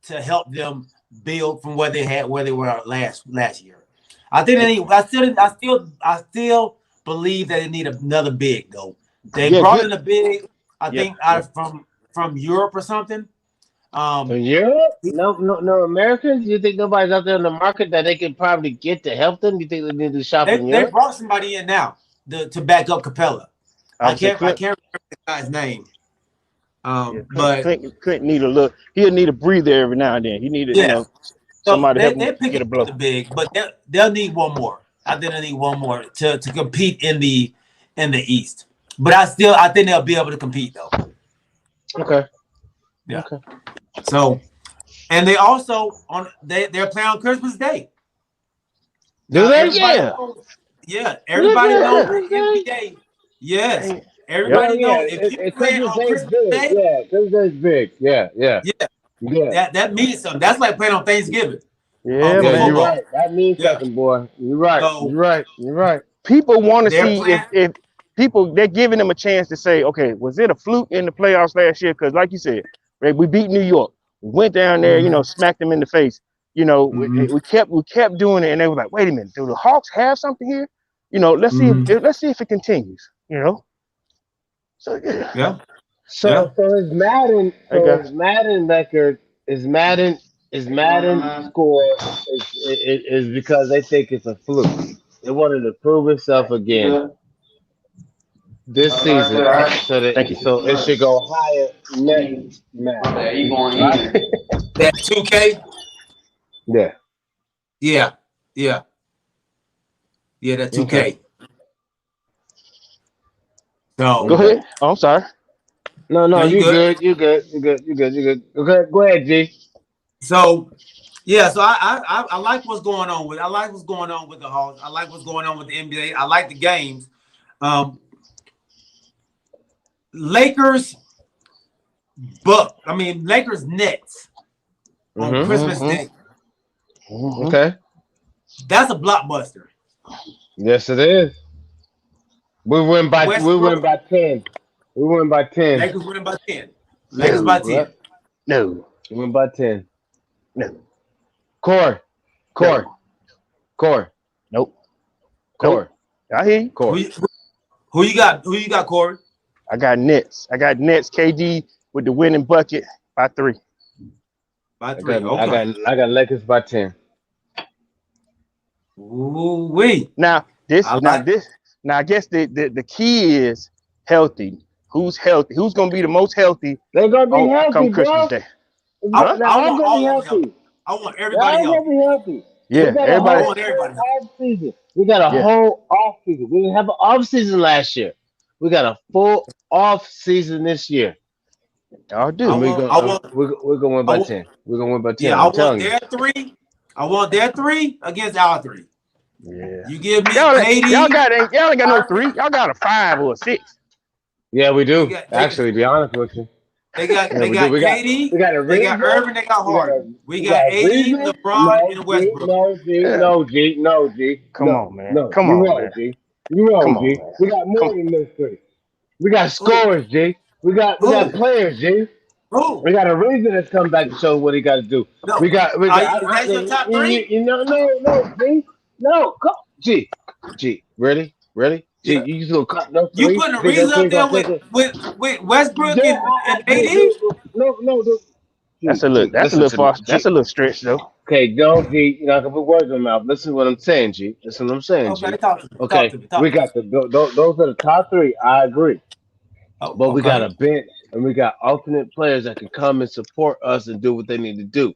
to help them build from where they were last year. I think they need, I still believe that they need another big though. They brought in a big, I think from Europe or something. From Europe? No Americans? You think nobody's out there in the market that they can probably get to help them? You think they need to shop in They Europe? brought somebody in now to back up Capella. I can't remember the guy's name. But Clint need a look. He'll need a breather every now and then. He needed, somebody so to help him get a blow. The big, but they'll need one more. I think they need one more to compete in the East. But I think they'll be able to compete though. Okay. Yeah. Okay. So, and they also they're playing on Christmas Day. Do they? Yeah. Everybody knows the NBA. Yes. Everybody knows if you play on Christmas Day. Yeah, Christmas Day's big. Yeah. That means something. That's like playing on Thanksgiving. Yeah, man. You're right. That means something, boy. You're right. So, You're right. People want to see if people, they're giving them a chance to say, okay, was it a fluke in the playoffs last year? Because like you said, we beat New York. We went down there, smacked them in the face. We kept doing it, and they were like, wait a minute, do the Hawks have something here? Let's see if it continues. So yeah. So his Madden record, his Madden score is because they think it's a fluke. They wanted to prove itself again this season, so it should go higher next match. That 2K. Yeah. That 2K. So go ahead. Oh, I'm sorry. No, you good. You good. Okay, go ahead, G. So I like what's going on with the Hawks. I like what's going on with the NBA. I like the games. Lakers Nets on Christmas Day. Okay. That's a blockbuster. Yes, it is. We win by 10. We win by 10. Lakers winning by 10. Lakers by 10. No. We win by 10. No. Core. Nope. Core. I hear you. Core. Who you got, Corey? I got Nets. KD with the winning bucket by 3. By 3. Okay. I got Lakers by 10. Ooh-wee. Now I guess the key is healthy. Who's healthy? Who's gonna be the most healthy? They're gonna be healthy, come bro. Christmas Day. I want all healthy. I want everybody healthy. Yeah, everybody. I want everybody healthy. We got a whole off season. We didn't have an off season last year. We got a full off season this year. Y'all do. We're gonna win by 10. We're gonna win by 10. Yeah, I want their 3. I want their 3 against our 3. Yeah. You give me y'all KD. Y'all ain't got no 3. Y'all got a 5 or a 6. Yeah, we do. Actually, to be honest with you. They got KD. They got Irving. They got Harden. We got AD, LeBron, and Westbrook. No, G. Come on, man. Come on, man. G. You wrong, G. We got more than this 3. We got scorers, G. We got players, G. We got a reason that's come back to show what he got to do. No. We got. That's your top 3? No, G. No, come, G. Ready? G, you just gonna cut no 3? You putting a reason up there with Westbrook and AD? No. That's a little far. That's a little stretch though. Okay, don't G. You're not gonna put words in my mouth. Listen to what I'm saying, G. Listen to what I'm saying, G. Okay, talk to me. Okay, Talk we to me. got those are the top three. I agree, Oh, but we got okay. a bench and we got alternate players that can come and support us and do what they need to do.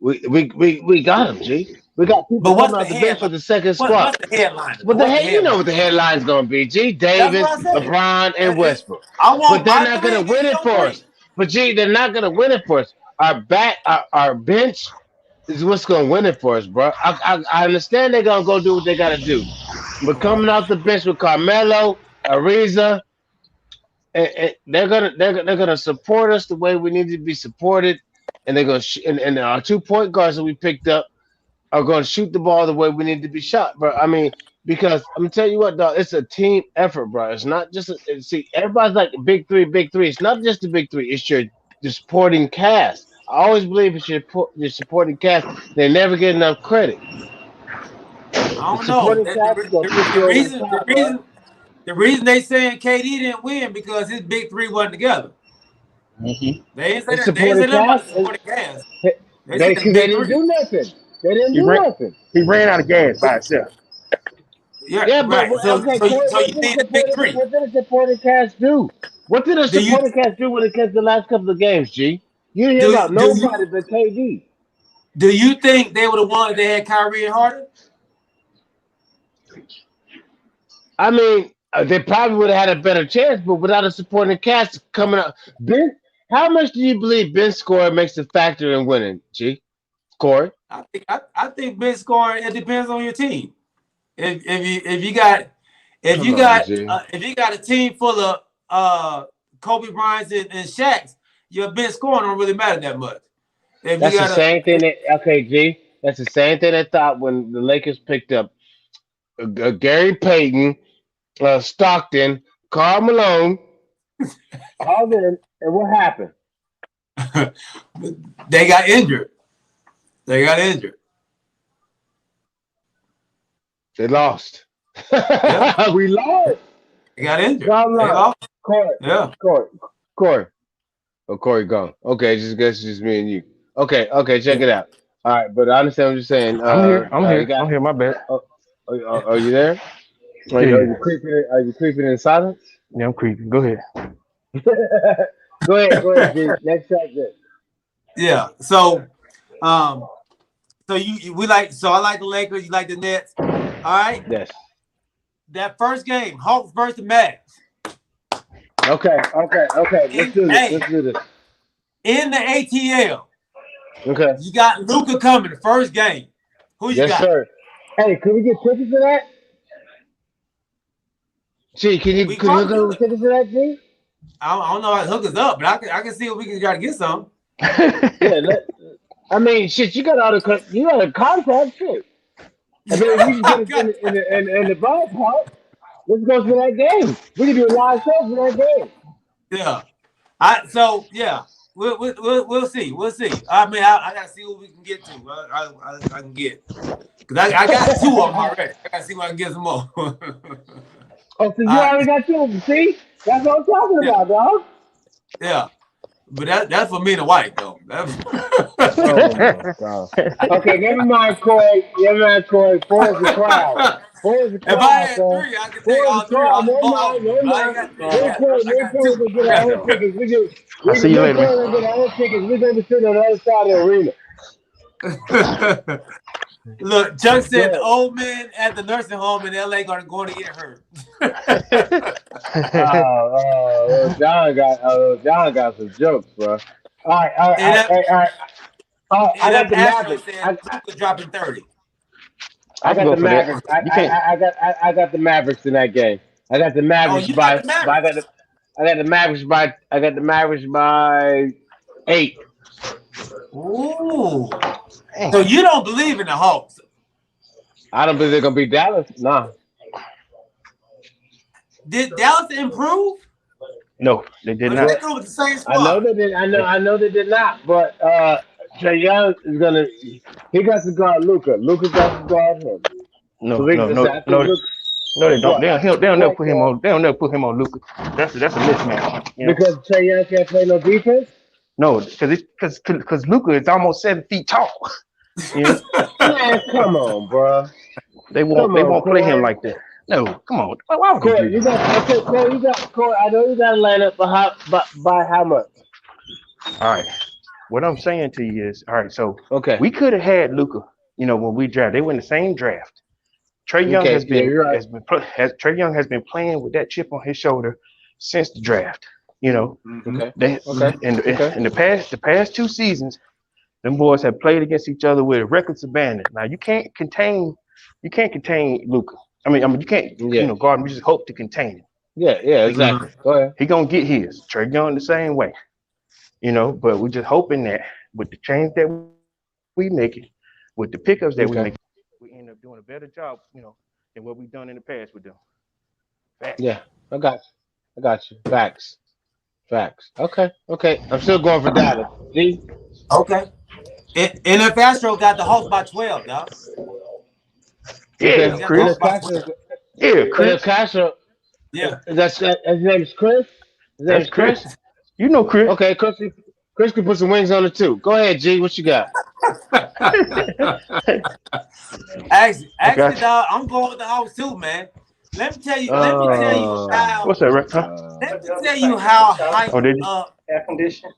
We got them, G. We got people But what's coming the off the bench for headline? the second squad. What's the headline? What the What's the heck? You know headline? what the headline's gonna be, G. That's Davis, what I said. LeBron, and Westbrook. I But want they're my not three gonna and give win you it your for three. us. But G, they're not gonna win it for us. Our bench is what's gonna win it for us, bro. I understand they're gonna go do what they gotta do, but coming off the bench with Carmelo, Ariza, and they're gonna support us the way we need to be supported, and they're gonna and our 2 point guards that we picked up are going to shoot the ball the way we need to be shot, bro. I mean, because I'm telling you what, dog, it's a team effort, bro. It's not just see, everybody's like big three, big three. It's not just the big three. It's your supporting cast. I always believe it's your supporting cast. They never get enough credit. I The don't know. supporting cast is gonna put you over the top, bro. The reason they saying KD didn't win because his big three wasn't together. Mm-hmm. They ain't say The that. They ain't say supporting nothing about the cast, supporting cast. They said because the they big didn't three. do nothing. They didn't He do ran. nothing. He ran out of gas by himself. Yeah, Yeah, but right. So okay, so Corey, so you need the big three. what did the supporting cast do? What did the Do you supporting cast do when it comes to the last couple of games, G? You didn't hear do about do nobody you but KD. do you think they would have won if they had Kyrie and Harden? I mean, they probably would have had a better chance, but without a supporting cast coming up, Ben, how much do you believe Ben score makes a factor in winning, G? Corey? I think big scoring. It depends on your team. If you got if Come you on, got G. if you got a team full of Kobe Bryant's and Shaq's, your bench scoring don't really matter that much. If you That's the got same thing that okay, G. That's the same thing I thought when the Lakers picked up Gary Payton, Stockton, Karl Malone, all them, and what happened? they got injured. They got injured. They lost. Yeah, We lost. they got injured. Karl They Malone, lost. Corey, Yeah. Corey, Corey. Oh, Corey gone. Okay, just guess it's just me and you. Okay, check Yeah. it out. All right, but I understand what you're saying. I'm here. I'm You here. got. I'm here. My bad. Oh, are you there? Yeah, Are yeah. you creeping? Are you creeping in silence? Yeah, I'm creepy. Go ahead. Go ahead, G. Next subject. Yeah. Um, so we like so I like the Lakers, you like the Nets. All right. Yes. That first game, Hawks versus the Mags. Okay. Let's do this. Hey, Let's do this. in the ATL, Okay. you got Luka coming, the first game. Who you Yes, got? sir. Hey, can we get tickets for that? G, can you We can you hook probably up with could. tickets for that, G? I don't know how to hook us up, but I can see if we can try to get some. Yeah. I mean, shit. You got all you got a contact, shit. I mean, if you can get us in the ballpark, let's go to that game. We can do a live show for that game. Yeah. Yeah. We'll see. We'll see. I mean, I gotta see what we can get to. I can get because I got two of them already. I gotta see if I can get some more. Oh, so you already got two of them, see? That's what I'm talking about, dog. Yeah. But that's for me and the wife though. Oh my god. Okay, never mind, Corey. Four is the crowd. Four is the If I crowd, had son. three, I could take Four is all the three. crowd. All Never four of mind, them. never But I ain't mind. got three. Me and Corey, I got two. will get our own tickets. I'll see you later, man. We're get our own tickets. We're gonna be sitting on the other side of the arena. Look, Chuck said the old men at the nursing home in LA are going to get hurt. John got some jokes, bro. All right. I And got that the Astro Mavericks. said Luka dropping 30. I I can got go the for that. Mavericks. You can't. I got the Mavericks in that game. I got the Oh, Mavericks you got by. the Mavericks. I got the Mavericks by 8. Ooh. So you don't believe in the Hawks? I don't believe they're gonna beat Dallas. Nah. Did Dallas improve? No, they did Or not. they go with the same I know squad? they did. I know they did not. But Trey Young is gonna. He got to guard Luca. Luca got to guard him. No, So we no, can no, say I think no. Luca. No, they don't. What? They'll never put him on. They'll never put him on Luca. That's a mismatch. You know. Because Trey Young can't play no defense. No, because Luka is almost 7 feet tall. You know, Man, come on, bro. they Come on, won't play him Corey. like that. No, come on. Why would they do Corey, you that? got okay. Corey, you got Corey. I know you got to line up by how much? All right. What I'm saying to you is, all right. So Okay. we could have had Luka. You know, when we draft, they were in the same draft. Trey Young Okay. Yeah, you're right. Trey Young has been playing with that chip on his shoulder since the draft. You know, Okay. they Okay. Okay. in the past 2 seasons, them boys have played against each other with records abandoned. Now you can't contain Luka. You can't Yeah. guard him. You just hope to contain him. Yeah. Yeah. Mhm. Exactly. Go ahead. He gonna get his. Trey Young the same way. But we're just hoping that with the change that we making, with the pickups that we Okay. make, we end up doing a better job, than what we've done in the past with them. Facts. Yeah. I got you. I got you. Facts. Facts. Okay. Okay. I'm still going for Dallas. G. Okay. And if Astro got the Hawks by 12, dog. Okay. Yeah, He got the And Hawks the Chris. by Castro. 12. Yeah, And the Chris. Castro. Yeah, His name is Chris. His name that's is Chris. Chris. You know Chris. Okay, Chris. Chris can put some wings on it too. Go ahead, G. What you got? I Actually, got you. dog, I'm going with the Hawks too, man. Let me tell you, let me tell you Oh how What's that, right? Huh? my let God. me tell you how hyped Oh, did you? up Air condition.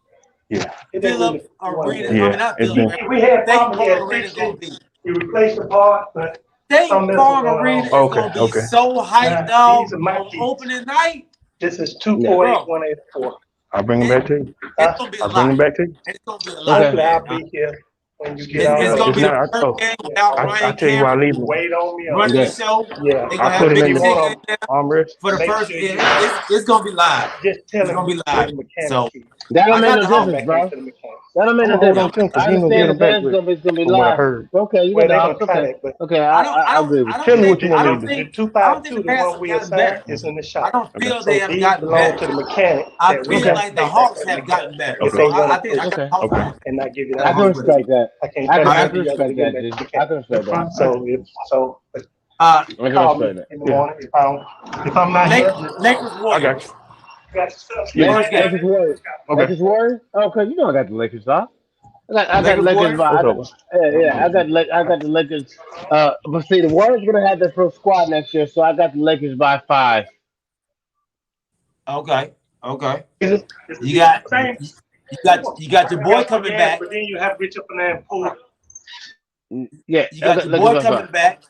Yeah. It didn't really Phillips Arena, I mean Yeah. not It's Phillips been. Arena, we had State problems. He Farm had Arena is fixed gonna it. be. He replaced the part, but State something else was Farm going Arena on. is Okay. gonna be Okay. so hyped, Now, these dog, are my on keys. opening night. This is Yeah. 248 Bro, 184. I'll bring him it, back to you. it's Huh? gonna be a I'll bring him lot. back to you. It's gonna be a lot, Okay. Hopefully, man. I'll be here when you get It's, on it's there. gonna It's be the not. first Oh, game Yeah, without I Ryan tell you why I Cameron leave him. wait on me on running the Yeah. that. show. Yeah, They're I gonna have put him if in Big you the Ticket want in to there armrest. for the make first. sure Yeah, you it's gonna be live. just tell It's him gonna be where live. the mechanic So keys. That don't I make got no the Go Hawks. difference, back into bro. the mechanic. That don't make I'm no gonna hold on Yeah, difference. to him because I he ain't gonna get understand the him back fans with gonna be from what I live. heard. Okay, you got Well, the they're Hawks. gonna try Okay. that, but Okay. I I don't agree I with don't Tell me what think you I want me to don't do. the think I don't think 252, the the Pats one have we gotten assigned, better. is in the I shop. don't Okay. feel they So have these gotten belong better. to the mechanic I that we feel Okay. have to like the take back Hawks to the have mechanic. gotten better. If Okay. So they want I to think I push got it Okay. the Hawks Okay. and not give you got that the I can Hawks money, with it. respect that. I can't I tell can, you All I what right. can you got to respect give them that, back to G. the I mechanic. can respect That's that. fine. So Uh I can call me respect that. in the Yeah. morning. If I'm not Lake, here, just Lakers I got you. Warriors. got the stuff. You Yeah. First might have game. Lakers it. Warriors. Okay. Lakers Warriors. Okay, you know I got the Lakers, dog. I got Lakers Lakers Warriors. by. What's up, man? Yeah. I got the Lakers. But see, the Warriors gonna have their full squad next year, so I got the Lakers by 5. Okay. Okay. Easy. It's You the got same. you got your I boy got some coming gas, back. but then you have to reach up in there and pull. Yeah, You I got got your Lakers boy by 5. coming back.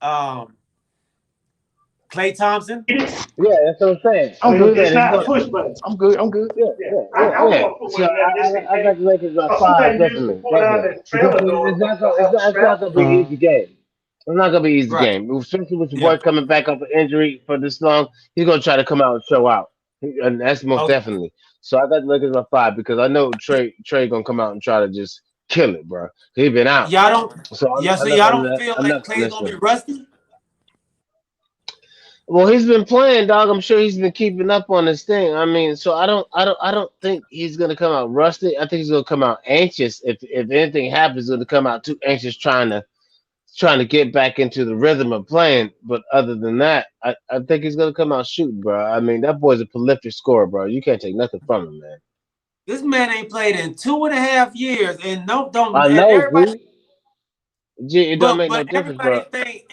Um, Klay Thompson. Yeah, that's what I'm saying. I That's I'm what mean, I'm good. it's saying. It's not a going. push button. I'm good. I'm good. I was Yeah. gonna put So one in there just in I got case. the Lakers by Cause 5, sometimes you just definitely, pull down definitely. the Because trailer door off the it's not strap. gonna be an Mhm. easy game. It's not gonna be an easy Right. game, especially with your Yeah. boy coming back off an injury for this long. He's gonna try to come out and show out, and that's most Okay. definitely. So I got the Lakers by 5 because I know Trey gonna come out and try to just kill it, bro. He been out, Y'all don't. so Yeah. So I'm not y'all gonna don't feel I'm like not gonna Clay's gonna be necessarily. rusty. Well, he's been playing, dog. I'm sure he's been keeping up on this thing. I mean, so I don't think he's gonna come out rusty. I think he's gonna come out anxious. If anything happens, he's gonna come out too anxious, trying to get back into the rhythm of playing. But other than that, I think he's gonna come out shooting, bro. I mean, that boy's a prolific scorer, bro. You can't take nothing from him, man. This man ain't played in 2.5 years, and no, don't I and know, everybody. G. G, it don't make no But difference, bro.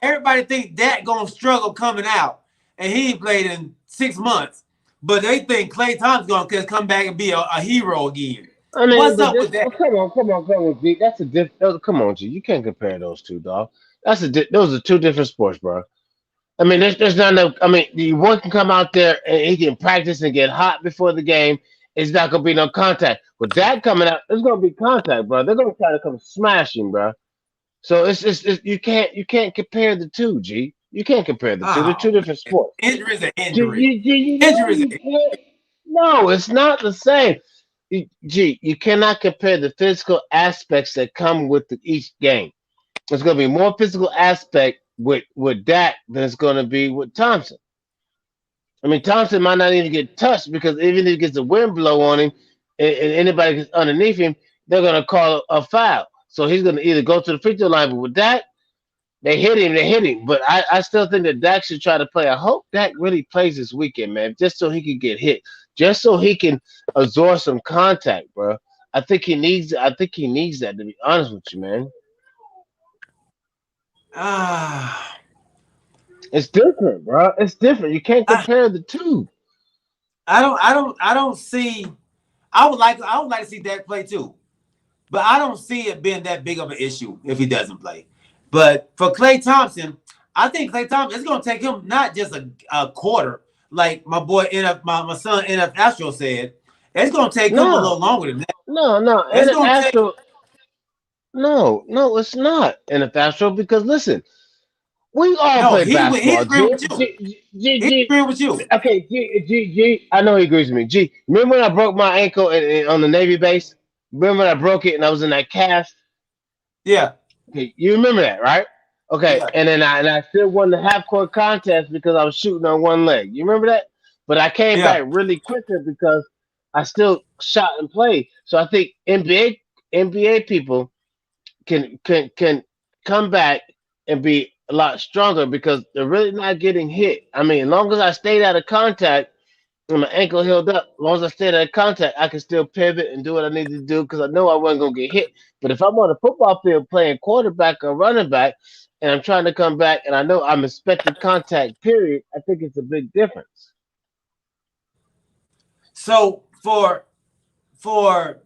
everybody think Dak gonna struggle coming out, and he ain't played in 6 months. But they think Klay Thompson's gonna come back and be a hero again. I mean, What's but up this, with that? oh, come on, G. That's a come on, G. You can't compare those two, dog. Those are two different sports, bro. I mean, there's not enough. I mean, the one can come out there and he can practice and get hot before the game. It's not gonna be no contact. With that coming out, there's gonna be contact, bro. They're gonna try to come smashing, bro. So it's you can't compare the two, G. You can't compare the two. They're two Oh different man, sports. injuries are G, injuries. you know Injuries you are can't. No, it's not the same. G, you cannot compare the physical aspects that come with each game. There's going to be more physical aspect with Dak than it's going to be with Thompson. I mean, Thompson might not even get touched because even if he gets a wind blow on him and anybody gets underneath him, they're going to call a foul. So he's going to either go to the free throw line, but with Dak, they hit him, they hit him. But I still think that Dak should try to play. I hope Dak really plays this weekend, man, just so he can get hit. just so he can absorb some contact, bro. I think he needs. I think he needs that. To be honest with you, man, Ah, it's different, bro. It's different. You can't I, compare the two. I don't see. I would like to see Dak play too, but I don't see it being that big of an issue if he doesn't play. But for Clay Thompson, I think Clay Thompson it's going to take him not just a quarter, like my boy my son NF Astro said. It's going to take him a No, little longer than that. no. It's And the going to take. Astro, no, it's not in the Astro because listen, we all No, play he's basketball. agreeing with you. He's agreeing with you. Okay, I know he agrees with me. G, remember when I broke my ankle on the Navy base? Remember when I broke it and I was in that cast? Yeah, Okay, you remember that, right? Okay, yeah, and then I still won the half court contest because I was shooting on one leg. You remember that? But I came yeah. back really quicker because I still shot and played. So I think NBA people can come back and be a lot stronger because they're really not getting hit. I mean, as long as I stayed out of contact and my ankle healed up, as long as I stayed out of contact, I can still pivot and do what I need to do because I know I wasn't gonna get hit. But if I'm on a football field playing quarterback or running back and I'm trying to come back and I know I'm expecting contact, period, I think it's a big difference. So for for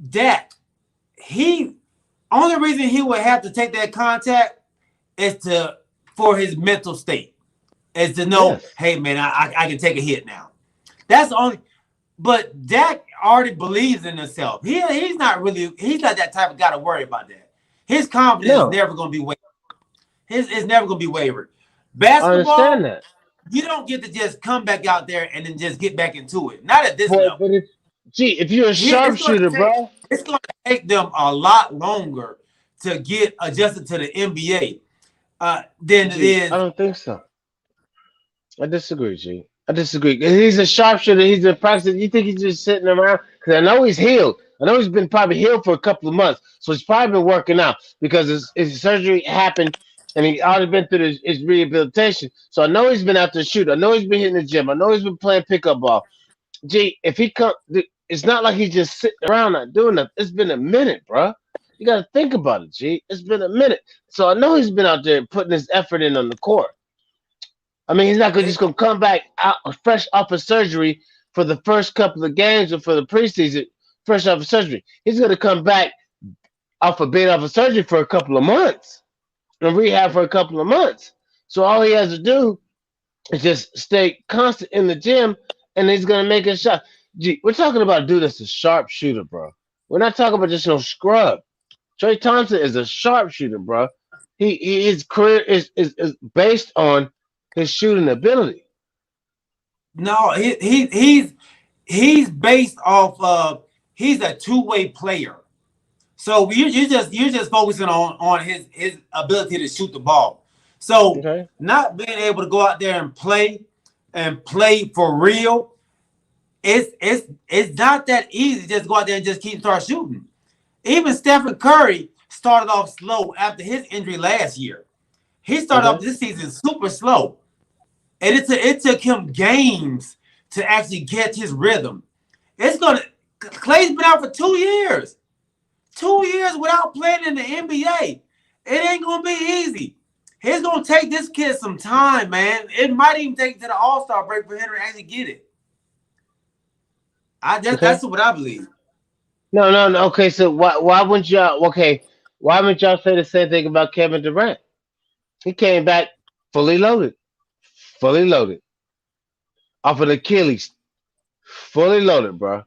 Dak, he only reason he would have to take that contact is to for his mental state. Is to know, Yes, hey man, I can take a hit now. That's the only. But Dak already believes in himself. He's not that type of guy to worry about that. His confidence is no, never going to be wavered. His is never going to be wavered. I understand Basketball, that. you don't get to just come back out there and then just get back into it. Not at this level. But it's gee, if you're a sharpshooter, bro. It's going to take them a lot longer to get adjusted to the NBA than it Gee, I is. don't think so. I disagree, G. I disagree. He's a sharpshooter. He's a practice. You think he's just sitting around? Because I know he's healed. I know he's been probably healed for a couple of months. So he's probably been working out because his surgery happened and he already been through his rehabilitation. So I know he's been out there shooting. I know he's been hitting the gym. I know he's been playing pickup ball. G, if he come, it's not like he's just sitting around not doing nothing. It's been a minute, bro. You got to think about it, G. It's been a minute. So I know he's been out there putting his effort in on the court. I mean, he's not gonna just gonna come back out fresh off of surgery for the first couple of games or for the preseason, fresh off of surgery. He's gonna come back off of being off of surgery for a couple of months and rehab for a couple of months. So all he has to do is just stay constant in the gym, and he's gonna make a shot. Gee, we're talking about a dude that's a sharpshooter, bro. We're not talking about just no scrub. Trey Thompson is a sharpshooter, bro. His career is based on his shooting ability. No, he's based off of he's a two-way player. So you're just focusing on his ability to shoot the ball. So Okay. not being able to go out there and play for real, it's not that easy to just go out there and just start shooting. Even Stephen Curry started off slow after his injury last year. He started off Okay. this season super slow. And it took him games to actually get his rhythm. Clay's been out for 2 years. 2 years without playing in the NBA. It ain't gonna be easy. It's gonna take this kid some time, man. It might even take to the All-Star break for him to actually get it. Okay. That's what I believe. No. Okay, so why wouldn't y'all? Okay, why wouldn't y'all say the same thing about Kevin Durant? He came back fully loaded, off of the Achilles, fully loaded, bro.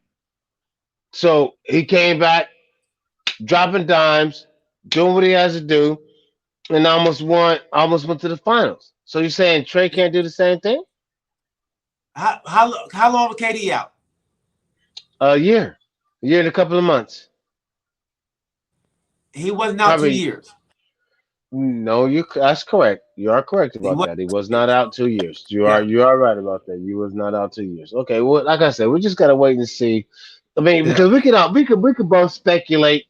So he came back, dropping dimes, doing what he has to do, and almost went to the finals. So you're saying Trey can't do the same thing? How long was KD out? A year and a couple of months, He wasn't out two probably. years. No, that's correct. You are correct He about wasn't that. He was not out 2 years. yeah. You are right about that. He was not out 2 years. Okay, well, like I said, we just gotta wait and see. I mean, Yeah. because we could both speculate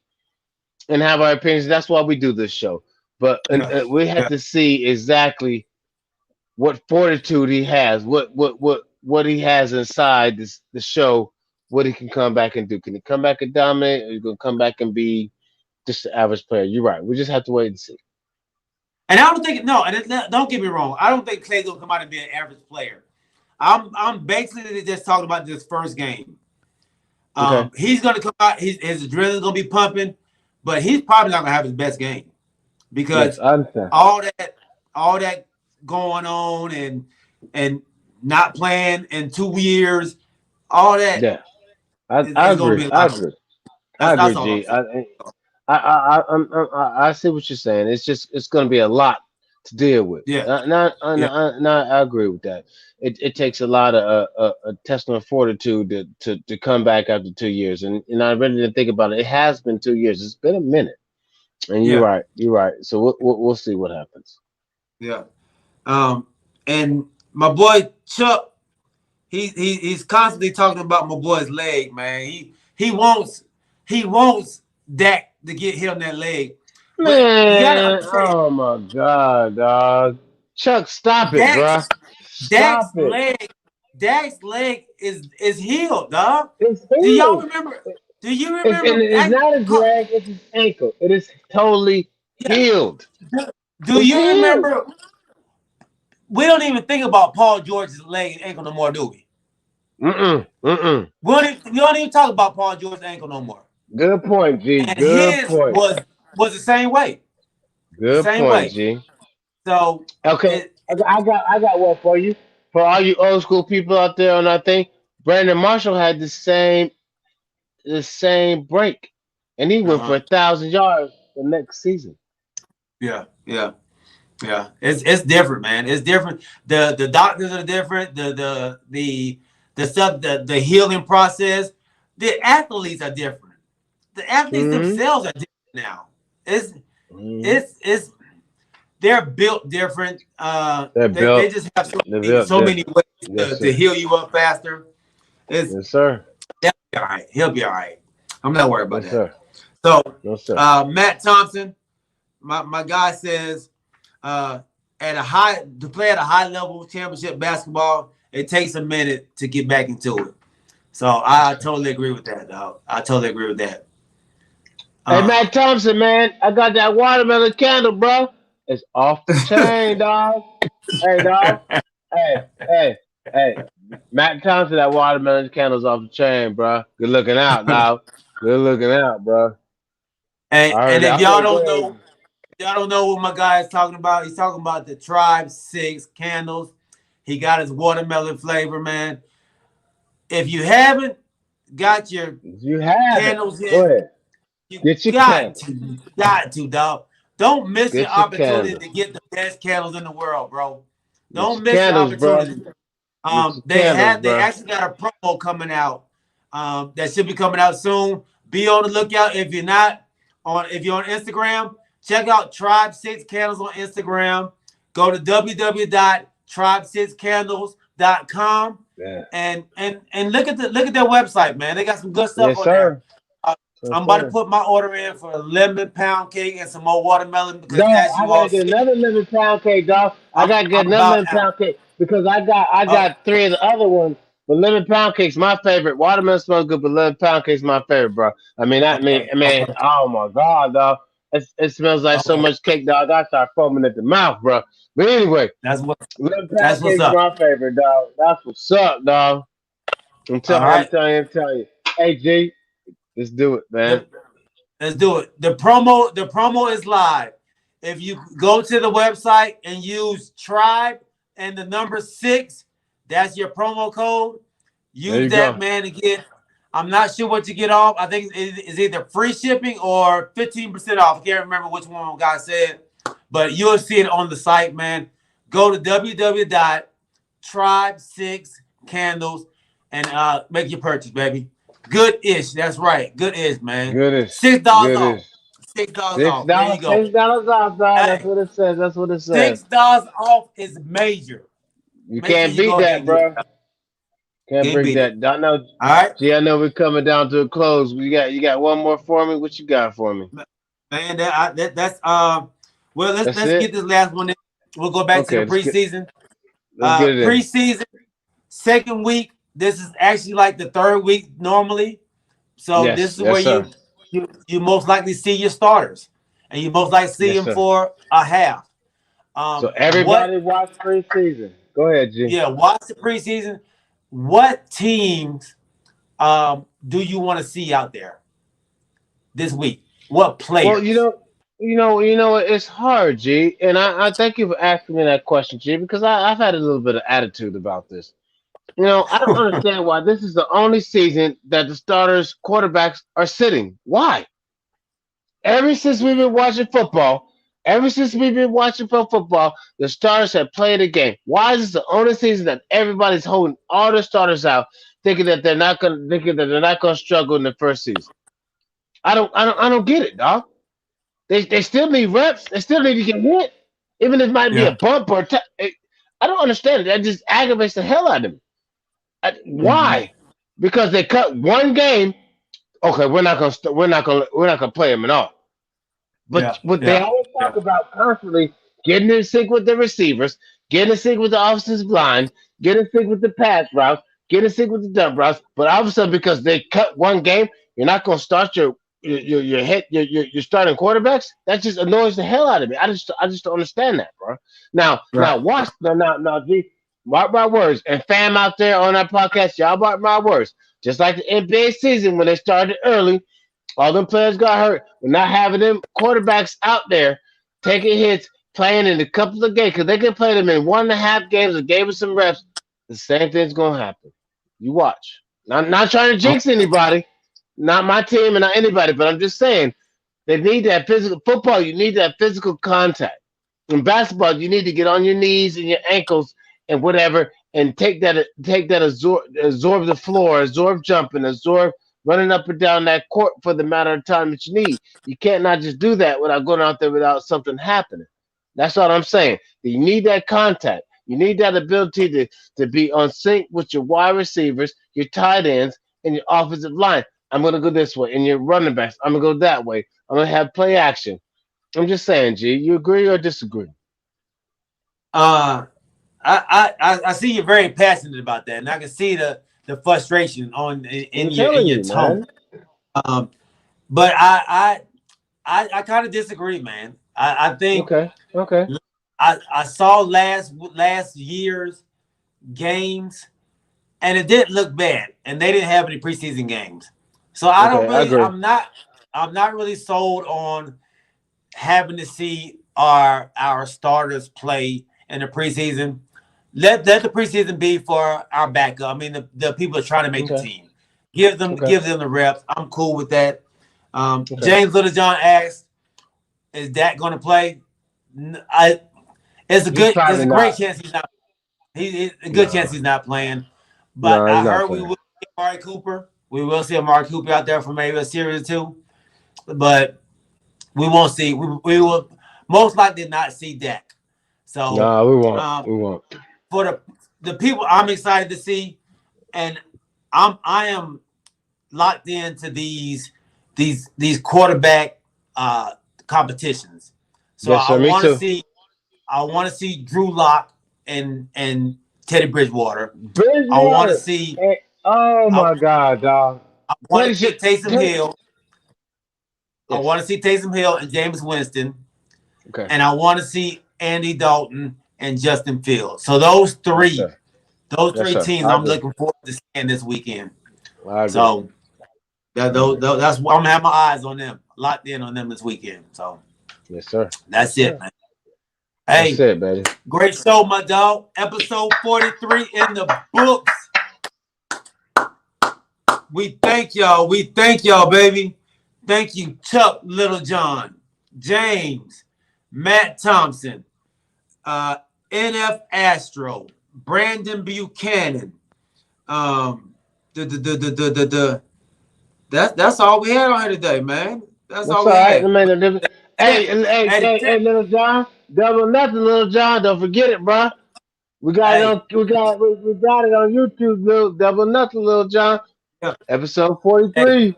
and have our opinions. That's why we do this show. But Yeah. we have Yeah. to see exactly what fortitude he has, what he has inside the show, what he can come back and do. Can he come back and dominate, or you gonna come back and be just an average player? You're right. We just have to wait and see. And I don't think don't get me wrong. I don't think Clay's gonna come out and be an average player. I'm basically just talking about this first game. Okay. He's gonna come out. His adrenaline's gonna be pumping, but he's probably not gonna have his best game because Yes, I understand. all that going on and not playing in 2 years, all that Yeah, is I gonna be agree. a I lot. agree. I That's agree, all I'm G. saying. I see what you're saying. It's going to be a lot to deal with. Yeah, yeah, I agree with that. It takes a lot of a testament of fortitude to come back after 2 years, and I really didn't think about it. It has been 2 years. It's been a minute, and you're yeah, right. You're right. So we'll see what happens. yeah. And my boy Chuck, he's constantly talking about my boy's leg, man. He wants Dak to get him that leg, but you gotta Man, understand oh my God, dog. Chuck, stop it, Dak's bruh. Dak's Stop it. leg Dak's leg is healed, dog. It's Do y'all healed. remember? Do you And remember? it's not his leg, it's his ankle. It is totally Yeah. healed. Do It's you healed. remember? We don't even think about Paul George's leg and ankle no more, do we? Mm-mm. Mm-mm. We don't even talk about Paul George's ankle no more. Good point, G. And Good his point. was the same way. The Good same point, way. G. So Okay. it I got one for you. For all you old school people out there on that thing, Brandon Marshall had the same break. And he went for uh-huh. 1,000 yards the next season. Yeah, yeah, yeah. It's different, man. It's different. The doctors are different. The stuff, the healing process. The athletes are different. The athletes Mm-hmm. themselves are different now. It's Mm-hmm. it's they're built different. They're They built. just have They're built so many different. ways Yes, to sir. heal you up faster. It's Yes, sir. He'll be all right. He'll be all right. I'm not worried about Yes, that. sir. So No, sir. Matt Thompson, my guy says to play at a high level championship basketball, it takes a minute to get back into it. So I totally agree with that, dog. I totally agree with that. Hey, Uh, Matt Thompson, man, I got that watermelon candle, bro. It's off the chain, dog. Hey, dog. Hey, hey, hey. Matt Thompson, that watermelon candle's off the chain, bro. Good looking out, dog. Good looking out, bro. and I heard and if that. y'all Okay, go don't ahead. know, y'all don't know what my guy is talking about. He's talking about the Tribe 6 candles. He got his watermelon flavor, man. If you haven't got your You have it. candles Go yet, ahead. you Get your got candle. to, dog. Don't miss your Get your opportunity candle. to get the best candles in the world, bro. Get Don't your miss your candles, bro. opportunity. Get your They candles, have they bro. actually got a promo coming out. That should be coming out soon. Be on the lookout. If you're on Instagram, check out Tribe 6 Candles on Instagram. Go to www.tribe6candles.com Yeah. and look at their website, man. They got some good stuff Yes, on there. sir. Uh, Yes, I'm about to sir. put my order in for a lemon pound cake and some more watermelon because Dog, as I you gotta all get see, another lemon pound cake, dog. I I'm gotta get I'm another about lemon pound cake because I uh, got three of the other ones. But lemon pound cake's my favorite. Watermelon smells good, but lemon pound cake's my favorite, bro. okay, Oh my God, dog. It smells like so okay. much cake, dog. I start foaming at the mouth, bro. But anyway, That's what lemon that's pound what's cake's up. my favorite, dog. That's what's up, dog. All I'm right. telling you. Hey, G, let's do it, man. The, let's do it. The promo is live. If you go to the website and use Tribe and the number 6, that's your promo code. There Use you that, go. man, to get. I'm not sure what you get off. I think it's either free shipping or 15% off. I can't remember which one guy said, but you'll see it on the site, man. Go to www.tribe6candles and make your purchase, baby. Good ish. That's right. Good ish, man. Goodest. $6 off. Goodest. $6 Six off. There you dollars, go. $6 off, dog. That's Hey, what it says. That's what it says. $6 off is major. You Make sure can't you beat go ahead that, and get bro. it. Can't Can't beat beat it. that. I know. All right, Gee, I know we're coming down to a close. You got one more for me. What you got for me? man. That's well. Let's That's let's get it. this last one in. We'll go back to the Okay, let's get. preseason. Let's get it in. Preseason, second week. This is actually like the third week normally. So Yes, this is yes, where sir. you most likely see your starters, and you most likely see Yes, them sir. for a half. So What? everybody watch preseason. Go ahead, G. Yeah, watch the preseason. What teams do you want to see out there this week? What Well, players? it's hard, G. And I thank you for asking me that question, G, because I've had a little bit of attitude about this. I don't understand why this is the only season that the starters, quarterbacks are sitting. Why? Ever since we've been watching football, ever since we've been watching football, the starters have played a game. Why is this the only season that everybody's holding all their starters out, thinking that they're not gonna struggle in the first season? I don't get it, dog. They still need reps. They still need to get hit, even if it might be a Yeah. bump or I don't understand it. That just aggravates the hell out of me. Mm-hmm. Why? Because they cut one game. Okay, we're not gonna play them at all. But Yeah. what they Yeah. always Yeah. talk about constantly, getting in sync with the receivers, getting in sync with the offensive line, getting in sync with the pass routes, getting in sync with the dump routes. But all of a sudden, because they cut one game, you're not going to start your starting quarterbacks. That just annoys the hell out of me. I just don't understand that, bro. Now Right. watch now, G. Mark my words, and fam out there on our podcast, y'all mark my words. Just like the NBA season when they started early, all them players got hurt. We're not having them quarterbacks out there taking hits, playing in a couple of games because they can play them in 1.5 games and gave us some reps. The same thing's gonna happen. You watch. Not trying to Oh, jinx anybody, not my team and not anybody, but I'm just saying they need that physical football. You need that physical contact. In basketball, you need to get on your knees and your ankles and whatever, and take that absorb the floor, absorb jumping, absorb running up and down that court for the amount of time that you need. You can't not just do that without going out there without something happening. That's what I'm saying. You need that contact. You need that ability to be on sync with your wide receivers, your tight ends, and your offensive line. I'm gonna go this way, and your running backs. I'm gonna go that way. I'm gonna have play action. I'm just saying, G. You agree or disagree? uh, I see you're very passionate about that, and I can see the frustration I'm in telling your you, tone. man. Um, but I kind of disagree, man. I think Okay. Okay. I saw last year's games, and it didn't look bad, and they didn't have any preseason games. So I don't Okay. I really, agree. I'm not really sold on having to see our starters play in the preseason. Let the preseason be for our backup. I mean, the people are trying to make the Okay. team. Okay. Give them the reps. I'm cool with that. Okay. James Littlejohn asked, "Is that going to play?" He's It's probably a great not. chance he's not. He's a good chance No. he's not playing. But No, he's I not heard we playing. will see Amari Cooper. We will see Amari Cooper out there for maybe a series or two. But we won't see. We will most likely not see Dak. So No, we won't. um, We won't. for the people I'm excited to see, and I am locked into these quarterback competitions. So Yes, sir. Me too. I want to see Drew Lock and Teddy Bridgewater. I want to Bridgewater. see Hey, oh I, my God, dog. I want Teddy to see should. Taysom Teddy. Hill. I Yes. want to see Taysom Hill and James Winston, Okay. and I want to see Andy Dalton and Justin Fields. So Yes, sir. those Yes, three sir. teams, I I'm agree. looking forward to seeing this weekend. I agree. So I agree. that's what I'm gonna have my eyes on them, locked in on them this weekend. So Yes, sir. that's Yes, it, sir. man. That's Hey, it, baby. great show, my dog. Episode 43 in the books. We thank y'all. We thank y'all, baby. Thank you, Chuck Littlejohn, James, Matt Thompson, uh, NF Astro, Brandon Buchanan. Um, that's all we had on here today, man. That's That's all all we right. had. That made a difference. Hey, Hey, Little John. Double nothing, Little John. Don't forget it, bro. We got it hey, on. We got it on YouTube. Little Double nothing, Little John. Episode hey, 43.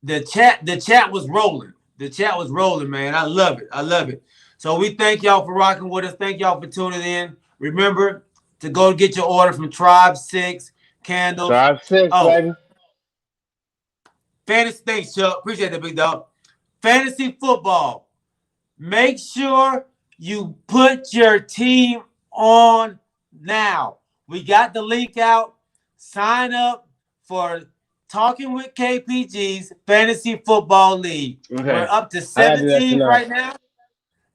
the chat was rolling. The chat was rolling, man. I love it. I love it. So we thank y'all for rocking with us. Thank y'all for tuning in. Remember to go get your order from Tribe 6 Candles. Tribe 6, baby. Fantasy, thanks, Chuck. Appreciate that, big dog. Fantasy football. Make sure you put your team on now. We got the link out. Sign up for Talking with KPG's Fantasy Football League. Okay. We're up to 17 right now.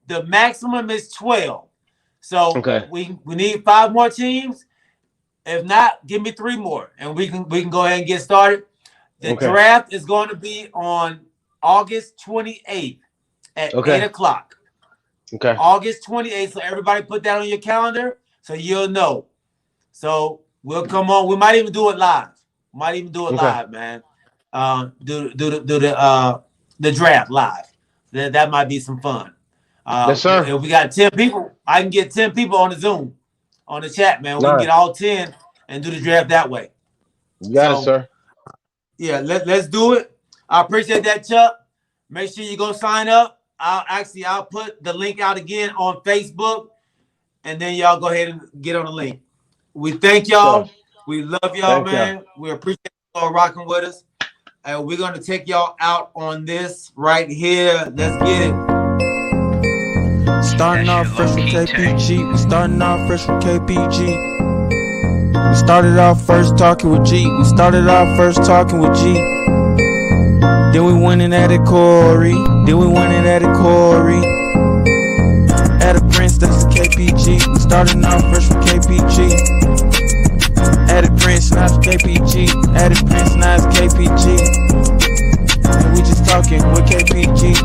The maximum is 12. So we need 5 more teams. If not, give me 3 more, and we can go ahead and get started. The draft is going to be on August 28th at 8 o'clock. Okay. August 28th. So everybody put that on your calendar so you'll know. So we'll come on. We might even do it live. Live, man. Do the draft live. That might be some fun. Yes, sir. If we got 10 people, I can get 10 people on the Zoom, on the chat, man. We can get all 10 and do the draft that way. You got it, sir. Yeah, let's do it. I appreciate that, Chuck. Make sure you go sign up. I'll put the link out again on Facebook, and then y'all go ahead and get on the link. We thank y'all. Sure. We love y'all, man. We appreciate y'all rocking with us. And we're going to take y'all out on this right here. Let's get it. Starting off fresh with KPG. We starting off fresh with KPG. We started off first talking with G. Then we went and added Corey. Added Prince, that's KPG. We starting off fresh with KPG. Added Prince, now it's KPG. And we just talking with KPG.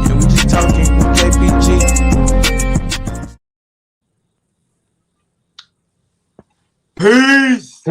Peace.